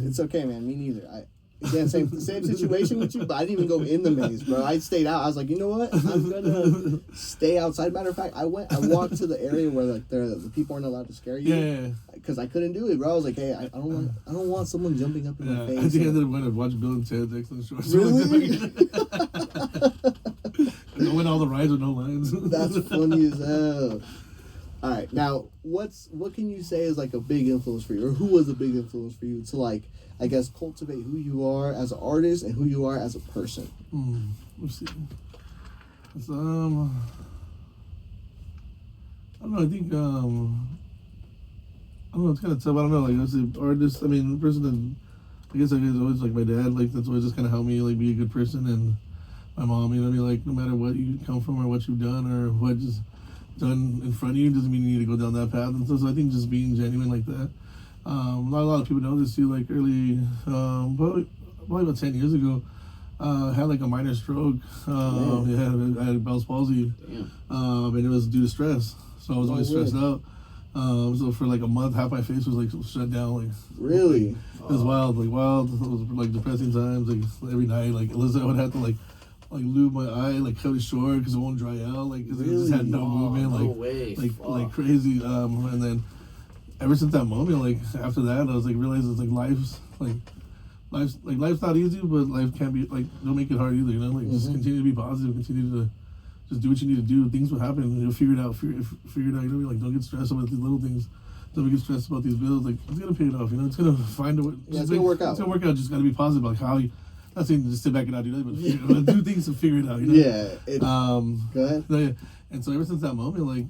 It's okay, man. Me neither. Again, same situation with you, but I didn't even go in the maze, bro. I stayed out. I was like, you know what? I'm gonna stay outside. Matter of fact, I walked to the area where like the people aren't allowed to scare you. Yeah. Because I couldn't do it, bro. I was like, hey, I don't want someone jumping up in my face. I think I ended up going to watch Bill and Ted's Excellent Shorts. Really? I went all the rides with no lines. That's funny as hell. All right, now what can you say is like a big influence for you, or who was a big influence for you to like, I guess, cultivate who you are as an artist and who you are as a person? Let's see. It's, I don't know. I think I don't know. It's kind of tough. I don't know. Like I said, artist. I mean, the person that I guess always like my dad. Like that's always just kind of helped me like be a good person, and my mom. You know what I mean? Like no matter what you come from or what you've done or what just done in front of you doesn't mean you need to go down that path. And so I think just being genuine like that. Not a lot of people know this too. Like early, probably about 10 years ago, I had like a minor stroke. I had Bell's palsy, and it was due to stress. So I was always stressed out. So for like a month, half my face was like shut down. Like really, it was wild. It was like depressing times. Like every night, like Elizabeth would have to like lube my eye, like cut it short because it won't dry out. Like because it just had no movement. Like crazy. And then. Ever since that moment, like after that, I was like realizing like life's not easy, but life can't be like don't make it hard either. You know, like just continue to be positive, continue to just do what you need to do. Things will happen. You'll figure it out. Figure it out. You know what I mean? Like, don't get stressed about these little things. Don't get stressed about these bills. Like, it's gonna pay it off. You know, it's gonna find a way. Yeah, it's gonna work out. It's gonna work out. Just gotta be positive. Like how you. Not saying just sit back and not do nothing, but do things to figure it out. You know? Yeah. Go ahead. No, yeah. And so ever since that moment, like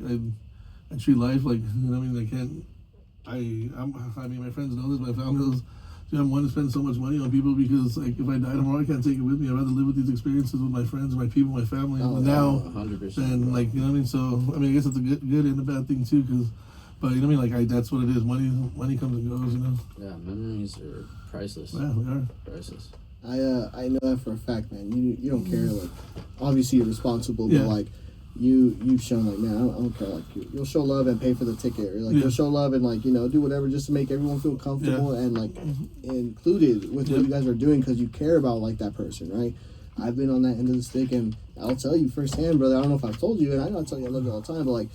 I treat life like, you know what I mean. I can't. I mean, my friends know this. My family knows. I want to spend so much money on people because, like, if I die tomorrow, I can't take it with me. I'd rather live with these experiences with my friends, my people, my family, now 100%. than, like, you know what I mean? So, I mean, I guess it's a good and a bad thing, too, because, but, you know what I mean? Like, that's what it is. Money comes and goes, you know? Yeah, memories are priceless. Yeah, they are. Priceless. I know that for a fact, man. You don't care, like, obviously you're responsible, but, Yeah. like, you've shown, like, man, I don't care, like, you'll show love and pay for the ticket, or, like, you'll show love and, like, you know, do whatever just to make everyone feel comfortable and, like, included with what you guys are doing because you care about, like, that person, right? I've been on that end of the stick, and I'll tell you firsthand, brother, I don't know if I've told you, and I know I tell you I love you all the time, but, like,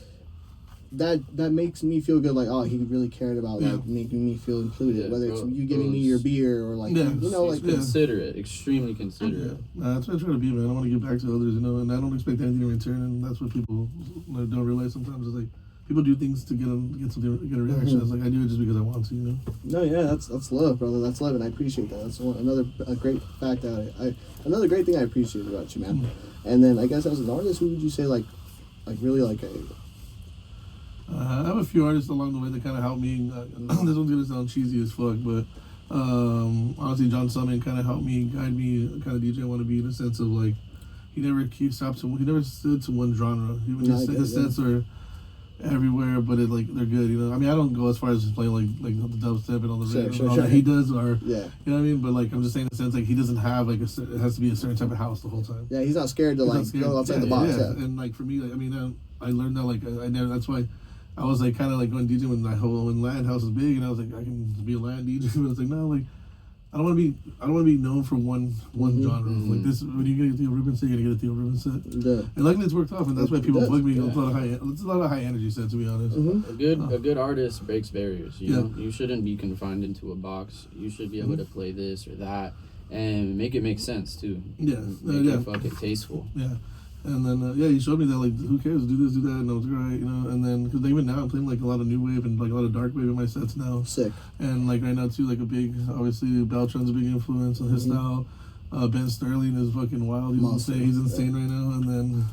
that makes me feel good, like, oh, he really cared about, like, making me feel included, whether it's you giving me your beer or, like, you know, like... Considerate, extremely considerate. That's what I try to be, man. I want to give back to others, you know, and I don't expect anything in return, and that's what people don't realize sometimes. Is like, people do things to get a reaction. It's like, I do it just because I want to, you know? No, yeah, that's love, brother. That's love, and I appreciate that. That's another great fact another great thing I appreciate about you, man. And then, I guess, as an artist, who would you say, like really, like, I have a few artists along the way that kind of helped me. This one's gonna sound cheesy as fuck, but honestly, John Summon kind of helped me, guide me, kind of DJ I want to be in a sense of like he never stood to one genre. His sets are everywhere, but it like they're good. You know, I mean, I don't go as far as just playing like the dubstep and all the rhythm and all that he does, or you know what I mean. But like I'm just saying, in the sense like he doesn't have like it has to be a certain type of house the whole time. Yeah, he's not scared to go outside the box. Yeah. And like for me, like I mean, I learned that like I never. That's why. I was like kind of like going DJ when Land House was big, and I was like I can be a land DJ, but it's like no, like I don't want to be known for one genre. Like this, when you get a Tio Ruben set, you're gonna get a Tio Ruben set. Yeah. And luckily it's worked off, and that's why people book me. It's a lot of high energy set, to be honest. A good artist breaks barriers. You know, you shouldn't be confined into a box. You should be able to play this or that and make it make sense too. Yeah, make it fucking tasteful. Yeah. And then, he showed me that, like, who cares, do this, do that, and I was like, all right, you know, and then, because even now I'm playing, like, a lot of new wave and, like, a lot of dark wave in my sets now. Sick. And, like, right now, too, like, obviously, Beltran's a big influence on his style. Ben Sterling is fucking wild. He's insane right now. And then,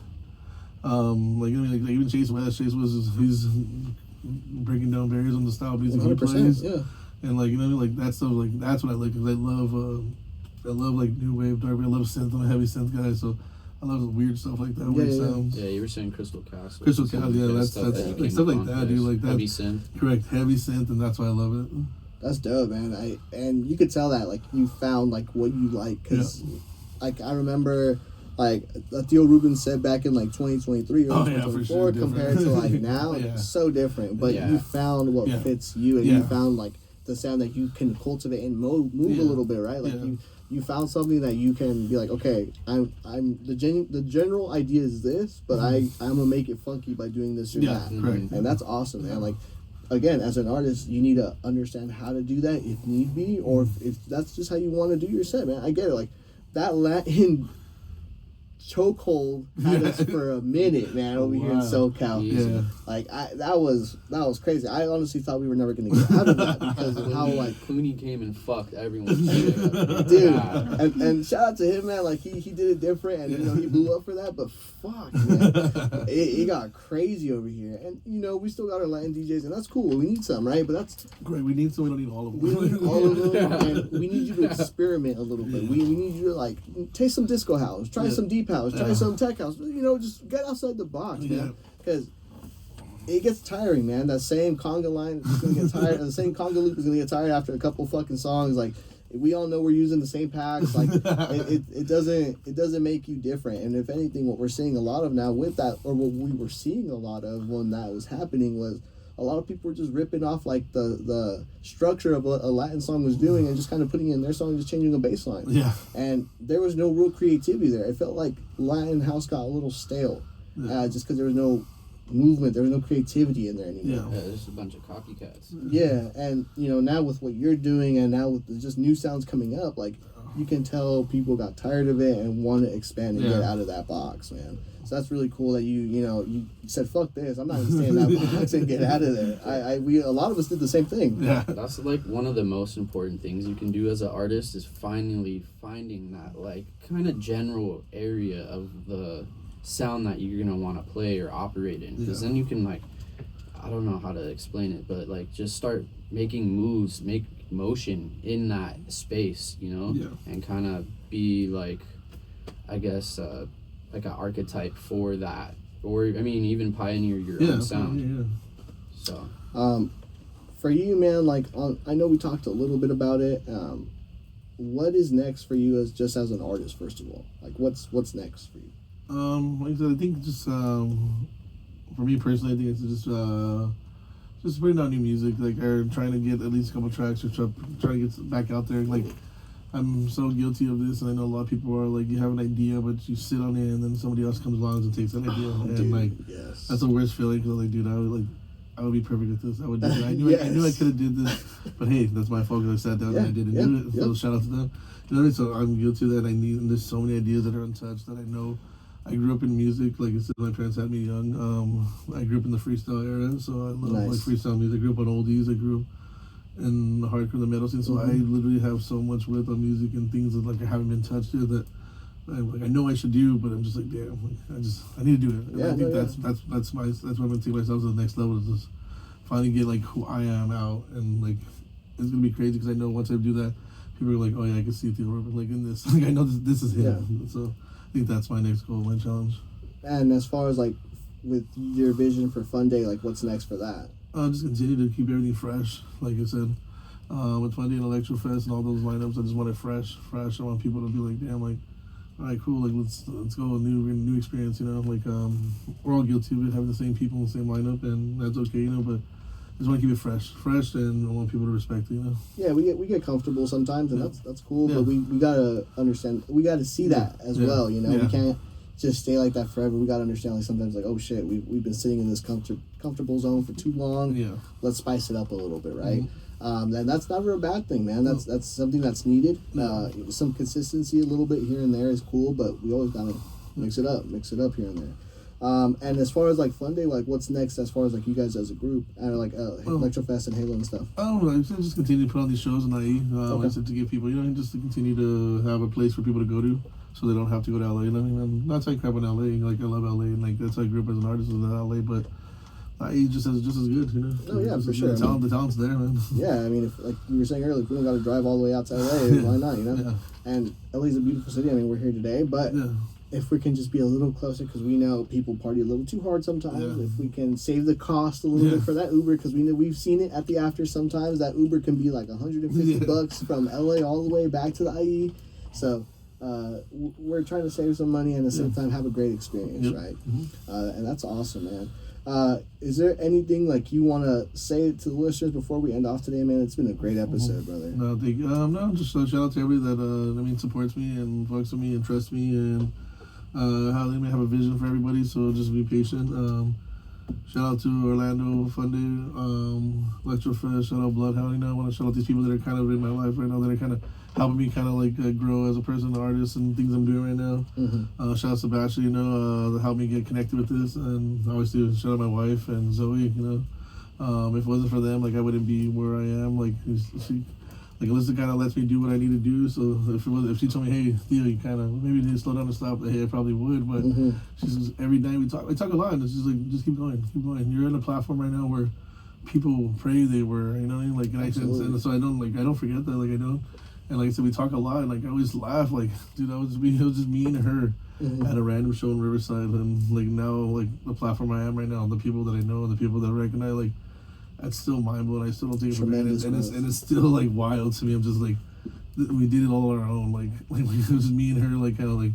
like, I mean, like, even Chase West he's breaking down barriers on the style of music he plays. Yeah. And, like, you know, like, that stuff, like, that's what I like, because I love, like, new wave, dark wave. I love synth. I'm a heavy synth guy, so... I love weird stuff like that, weird sounds. Yeah, you were saying Crystal Castle. Crystal Castle, yeah, that's like stuff like that, dude. Like that. Heavy synth. Correct, heavy synth, and that's why I love it. That's dope, man. And you could tell that, like, you found, like, what you like, because, like, I remember, like, Tio Ruben said back in, like, 2023 or 2024 compared to, like, now, it's so different. But you found what fits you, and you found, like, the sound that you can cultivate and move a little bit, right? Like, you found something that you can be like, okay, I'm the general idea is this, but I'm gonna make it funky by doing this or that. Correct. And that's awesome, man. Like, again, as an artist, you need to understand how to do that if need be, or if that's just how you want to do your set, man. I get it. Like, that Latin chokehold had us for a minute, man, over here in SoCal. Yeah. Like, that was crazy. I honestly thought we were never gonna get out of that because of how, like, Clooney came and fucked everyone's shit up. Dude, and shout out to him, man. Like, he did it different, and, you know, he blew up for that, but fuck, man. it got crazy over here. And, you know, we still got our Latin DJs, and that's cool. We need some, right? But that's great. We need some. We don't need all of them. We need all of them, and we need you to experiment a little bit. We need you to, like, taste some disco house, try some deep house, try some tech house. You know, just get outside the box, man. Because it gets tiring, man. That same conga line is gonna get tired. The same conga loop is gonna get tired after a couple fucking songs. Like, we all know we're using the same packs. Like, it doesn't make you different. And if anything, what we're seeing a lot of now with that, or what we were seeing a lot of when that was happening, was a lot of people were just ripping off, like, the structure of what a Latin song was doing and just kind of putting in their song and just changing the bass line. Yeah. And there was no real creativity there. It felt like Latin house got a little stale, just because there was no movement, there was no creativity in there anymore. Yeah, there's a bunch of copycats. Yeah, and, you know, now with what you're doing and now with just new sounds coming up, like, you can tell people got tired of it and want to expand and get out of that box, man. So that's really cool that you said, fuck this, I'm not gonna stay in that box and get out of there. A lot of us did the same thing. Yeah. That's like one of the most important things you can do as an artist is finally finding that like kind of general area of the sound that you're gonna want to play or operate in, because then you can like, I don't know how to explain it, but like just start making moves, make motion in that space, and kind of be like, I guess, like an archetype for that, or I mean, even pioneer your own sound. So, for you, man, like I know we talked a little bit about it. What is next for you as an artist? First of all, like what's next for you? Like I said, I think just for me personally, I think it's just putting out new music, like or trying to get at least a couple tracks or trying to get back out there. Like I'm so guilty of this, and I know a lot of people are like, you have an idea, but you sit on it, and then somebody else comes along and takes that idea, and dude, like that's the worst feeling, because like, dude, I would be perfect at this. I would do it. I knew I could have did this, but hey, that's my fault because I sat down and I didn't do it. So shout out to them. You know what I mean? So I'm guilty of that. And there's so many ideas that are untouched that I know. I grew up in music, like I said, my parents had me young. I grew up in the freestyle era, so I love like freestyle music. I grew up on oldies. I grew up in the hardcore, the metal scene. So I literally have so much width on music and things that like I haven't been touched yet that I know I should do, but I'm just like, damn, like, I need to do it. And I think that's what I'm gonna take myself to the next level, is just finally get like who I am out, and like it's gonna be crazy because I know once I do that, people are like, oh yeah, I can see Tio Ruben like in this. Like I know this is him. Yeah. So I think that's my next goal, my challenge. And as far as like with your vision for Fun Day, like what's next for that? Just continue to keep everything fresh. Like I said, with Fun Day and Electrofest and all those lineups, I just want it fresh. I want people to be like, damn, like, all right, cool, like let's go a new experience, like we're all guilty of it, having the same people in the same lineup, and that's okay, but I just want to keep it fresh, and I want people to respect it, Yeah, we get comfortable sometimes, and that's cool, but we gotta understand, we gotta see that as well, we can't just stay like that forever. We gotta understand, like sometimes, like, oh shit, we've been sitting in this comfortable zone for too long. Yeah, let's spice it up a little bit, right? And that's never a bad thing, man. That's something that's needed. Some consistency, a little bit here and there is cool, but we always gotta mix it up here and there. And as far as like Fun Day, like what's next as far as like you guys as a group, and like Electrofest and Halo and stuff? I just continue to put on these shows in IE. To give people, just to continue to have a place for people to go to, so they don't have to go to LA. I'm not saying crap on LA. Like I love LA, and like that's how I grew up as an artist was in LA, but IE just as good, Oh yeah, for sure. The talent's there, man. Yeah, I mean, if like you were saying earlier, if we don't got to drive all the way out to LA, why not? Yeah. And LA's a beautiful city. I mean, we're here today, but if we can just be a little closer, because we know people party a little too hard sometimes. If we can save the cost a little bit for that Uber, because we know we've seen it at the after. Sometimes that Uber can be like $150 from LA all the way back to the IE. So we're trying to save some money and at the same time have a great experience, right? And that's awesome, man. Is there anything like you want to say to the listeners before we end off today, man? It's been a great episode, brother. No, just shout out to everybody that supports me and fucks with me and trusts me, and how they may have a vision for everybody. So just be patient. Shout out to Orlando, Fun Day, Electrofest, shout out Bloodhound. I want to shout out these people that are kind of in my life right now, that are kind of helping me kind of like grow as a person, an artist, and things I'm doing right now. Shout out Sebastian, that helped me get connected with this, and obviously shout out my wife and Zoe. If it wasn't for them, like I wouldn't be where I am. Like Alyssa kind of lets me do what I need to do. So if she told me, hey Theo, you kind of maybe need to slow down and stop, hey, I probably would. But she's every night we talk a lot, and it's just like, just keep going. You're on a platform right now where people pray they were, and so I don't forget that, like I don't. And like I said, we talk a lot, and like I always laugh, like, dude, it was just me and her at a random show in Riverside, and like now, like the platform I am right now, the people that I know, and the people that I recognize, like that's still mind blowing. I still don't take it for granted, and it's still like wild to me. I'm just like, we did it all on our own, like it was just me and her, like kind of like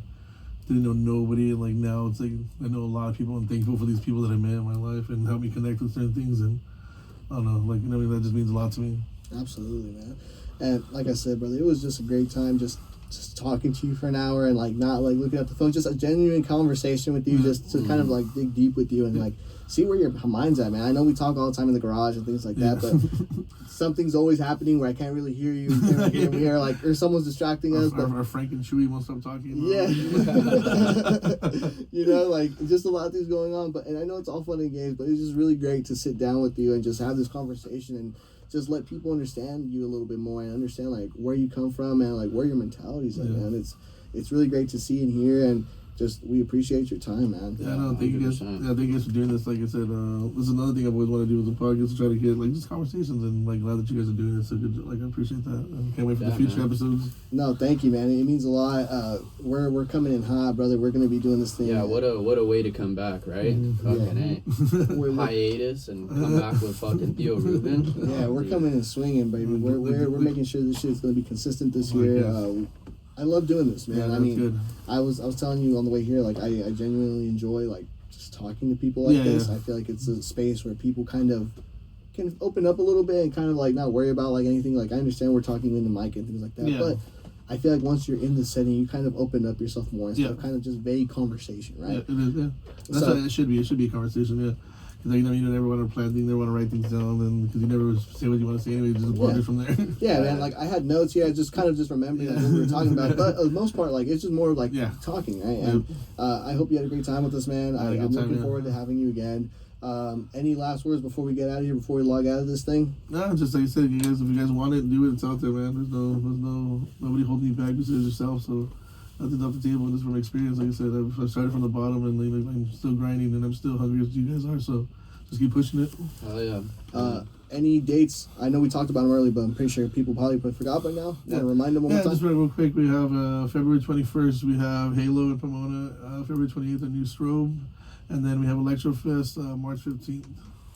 didn't know nobody, and like now it's like I know a lot of people. I'm thankful for these people that I met in my life and helped me connect with certain things, and I don't know, like that just means a lot to me. Absolutely, man. And like I said, brother, it was just a great time just just talking to you for an hour and like not like looking at the phone, just a genuine conversation with you, just to kind of like dig deep with you and like see where your mind's at, man. I know we talk all the time in the garage and things like that, but something's always happening where I can't really hear you. You can't really hear me, or like, or someone's distracting us. Or Frank and Chewy won't stop talking. Yeah. You know, like just a lot of things going on. But and I know it's all fun and games, but it's just really great to sit down with you and just have this conversation and just let people understand you a little bit more and understand like where you come from and like where your mentality's at, man. It's really great to see and hear, and just we appreciate your time, man. Yeah, no, thank you guys. Yeah, thank you guys for doing this. Like I said, this is another thing I've always wanted to do with the podcast, to try to get like just conversations, and like glad that you guys are doing this. So good, like I appreciate that. I can't wait for the future episodes. No, thank you, man. It means a lot. We're coming in hot, brother. We're gonna be doing this thing. Yeah, what a way to come back, right? Fucking hiatus and come back with fucking Tio Ruben. Yeah, we're coming in swinging, baby. We're making sure this shit's gonna be consistent this year. I love doing this, man. Yeah, I mean, good. I was telling you on the way here, like I genuinely enjoy like just talking to people like this. I feel like it's a space where people kind of can open up a little bit and kind of like not worry about like anything. Like I understand we're talking in the mic and things like that, but I feel like once you're in the setting, you kind of open up yourself more instead of kind of just vague conversation, right? Yeah, it is. Yeah, that's how it should be. It should be a conversation. Yeah. Because you never want to plan things, you never want to write things down, and because you never say what you want to say anyway, you just wander from there. Yeah, man. Like I had notes here, I just kind of just remembering like, what we were talking about, but for the most part, like it's just more like talking, right? And I hope you had a great time with us, man. I'm looking forward to having you again. Any last words before we get out of here? Before we log out of this thing? No, just like I said, you guys, if you guys want it, do it. It's out there, man. There's nobody holding you back besides yourself. So nothing's off the table. Just from experience, like I said, I started from the bottom, and I'm still grinding, and I'm still hungry as you guys are. So just keep pushing it. Oh yeah. Any dates? I know we talked about them earlier, but I'm pretty sure people probably forgot by now. Want to remind them one more time? Just real quick. We have February 21st. We have Halo in Pomona. February 28th, a new Strobe, and then we have Electrofest March 15th.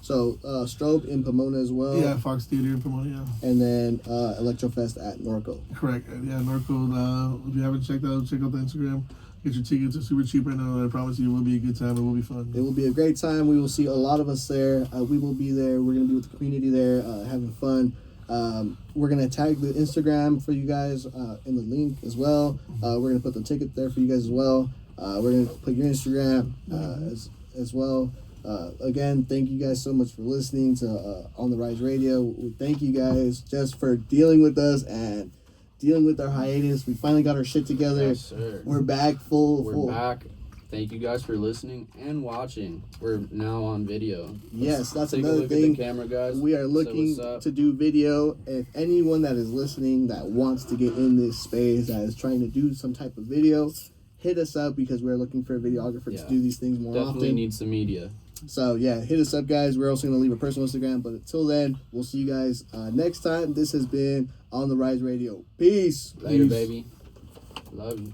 So Strobe in Pomona as well. Yeah, Fox Theater in Pomona. Yeah. And then Electrofest at Norco. Correct. Yeah, Norco. If you haven't checked out, check out the Instagram. Get your tickets. They're super cheap right now. I promise you, it will be a good time. It will be fun. It will be a great time. We will see a lot of us there. We will be there. We're going to be with the community there, having fun. We're going to tag the Instagram for you guys in the link as well. We're going to put the ticket there for you guys as well. We're going to put your Instagram as well. Again, thank you guys so much for listening to On the Rise Radio. Thank you guys just for dealing with us and dealing with our hiatus. We finally got our shit together. Yes, sir. We're back full. Back. Thank you guys for listening and watching. We're now on video. Yes, that's take another a look thing. At the camera, guys. We are looking to do video. If anyone that is listening that wants to get in this space, that is trying to do some type of video, hit us up because we're looking for a videographer to do these things more often. Definitely need some media. So yeah, hit us up, guys. We're also going to leave a personal Instagram, but until then, we'll see you guys next time. This has been On the Rise Radio. Peace. Later, baby. Love you.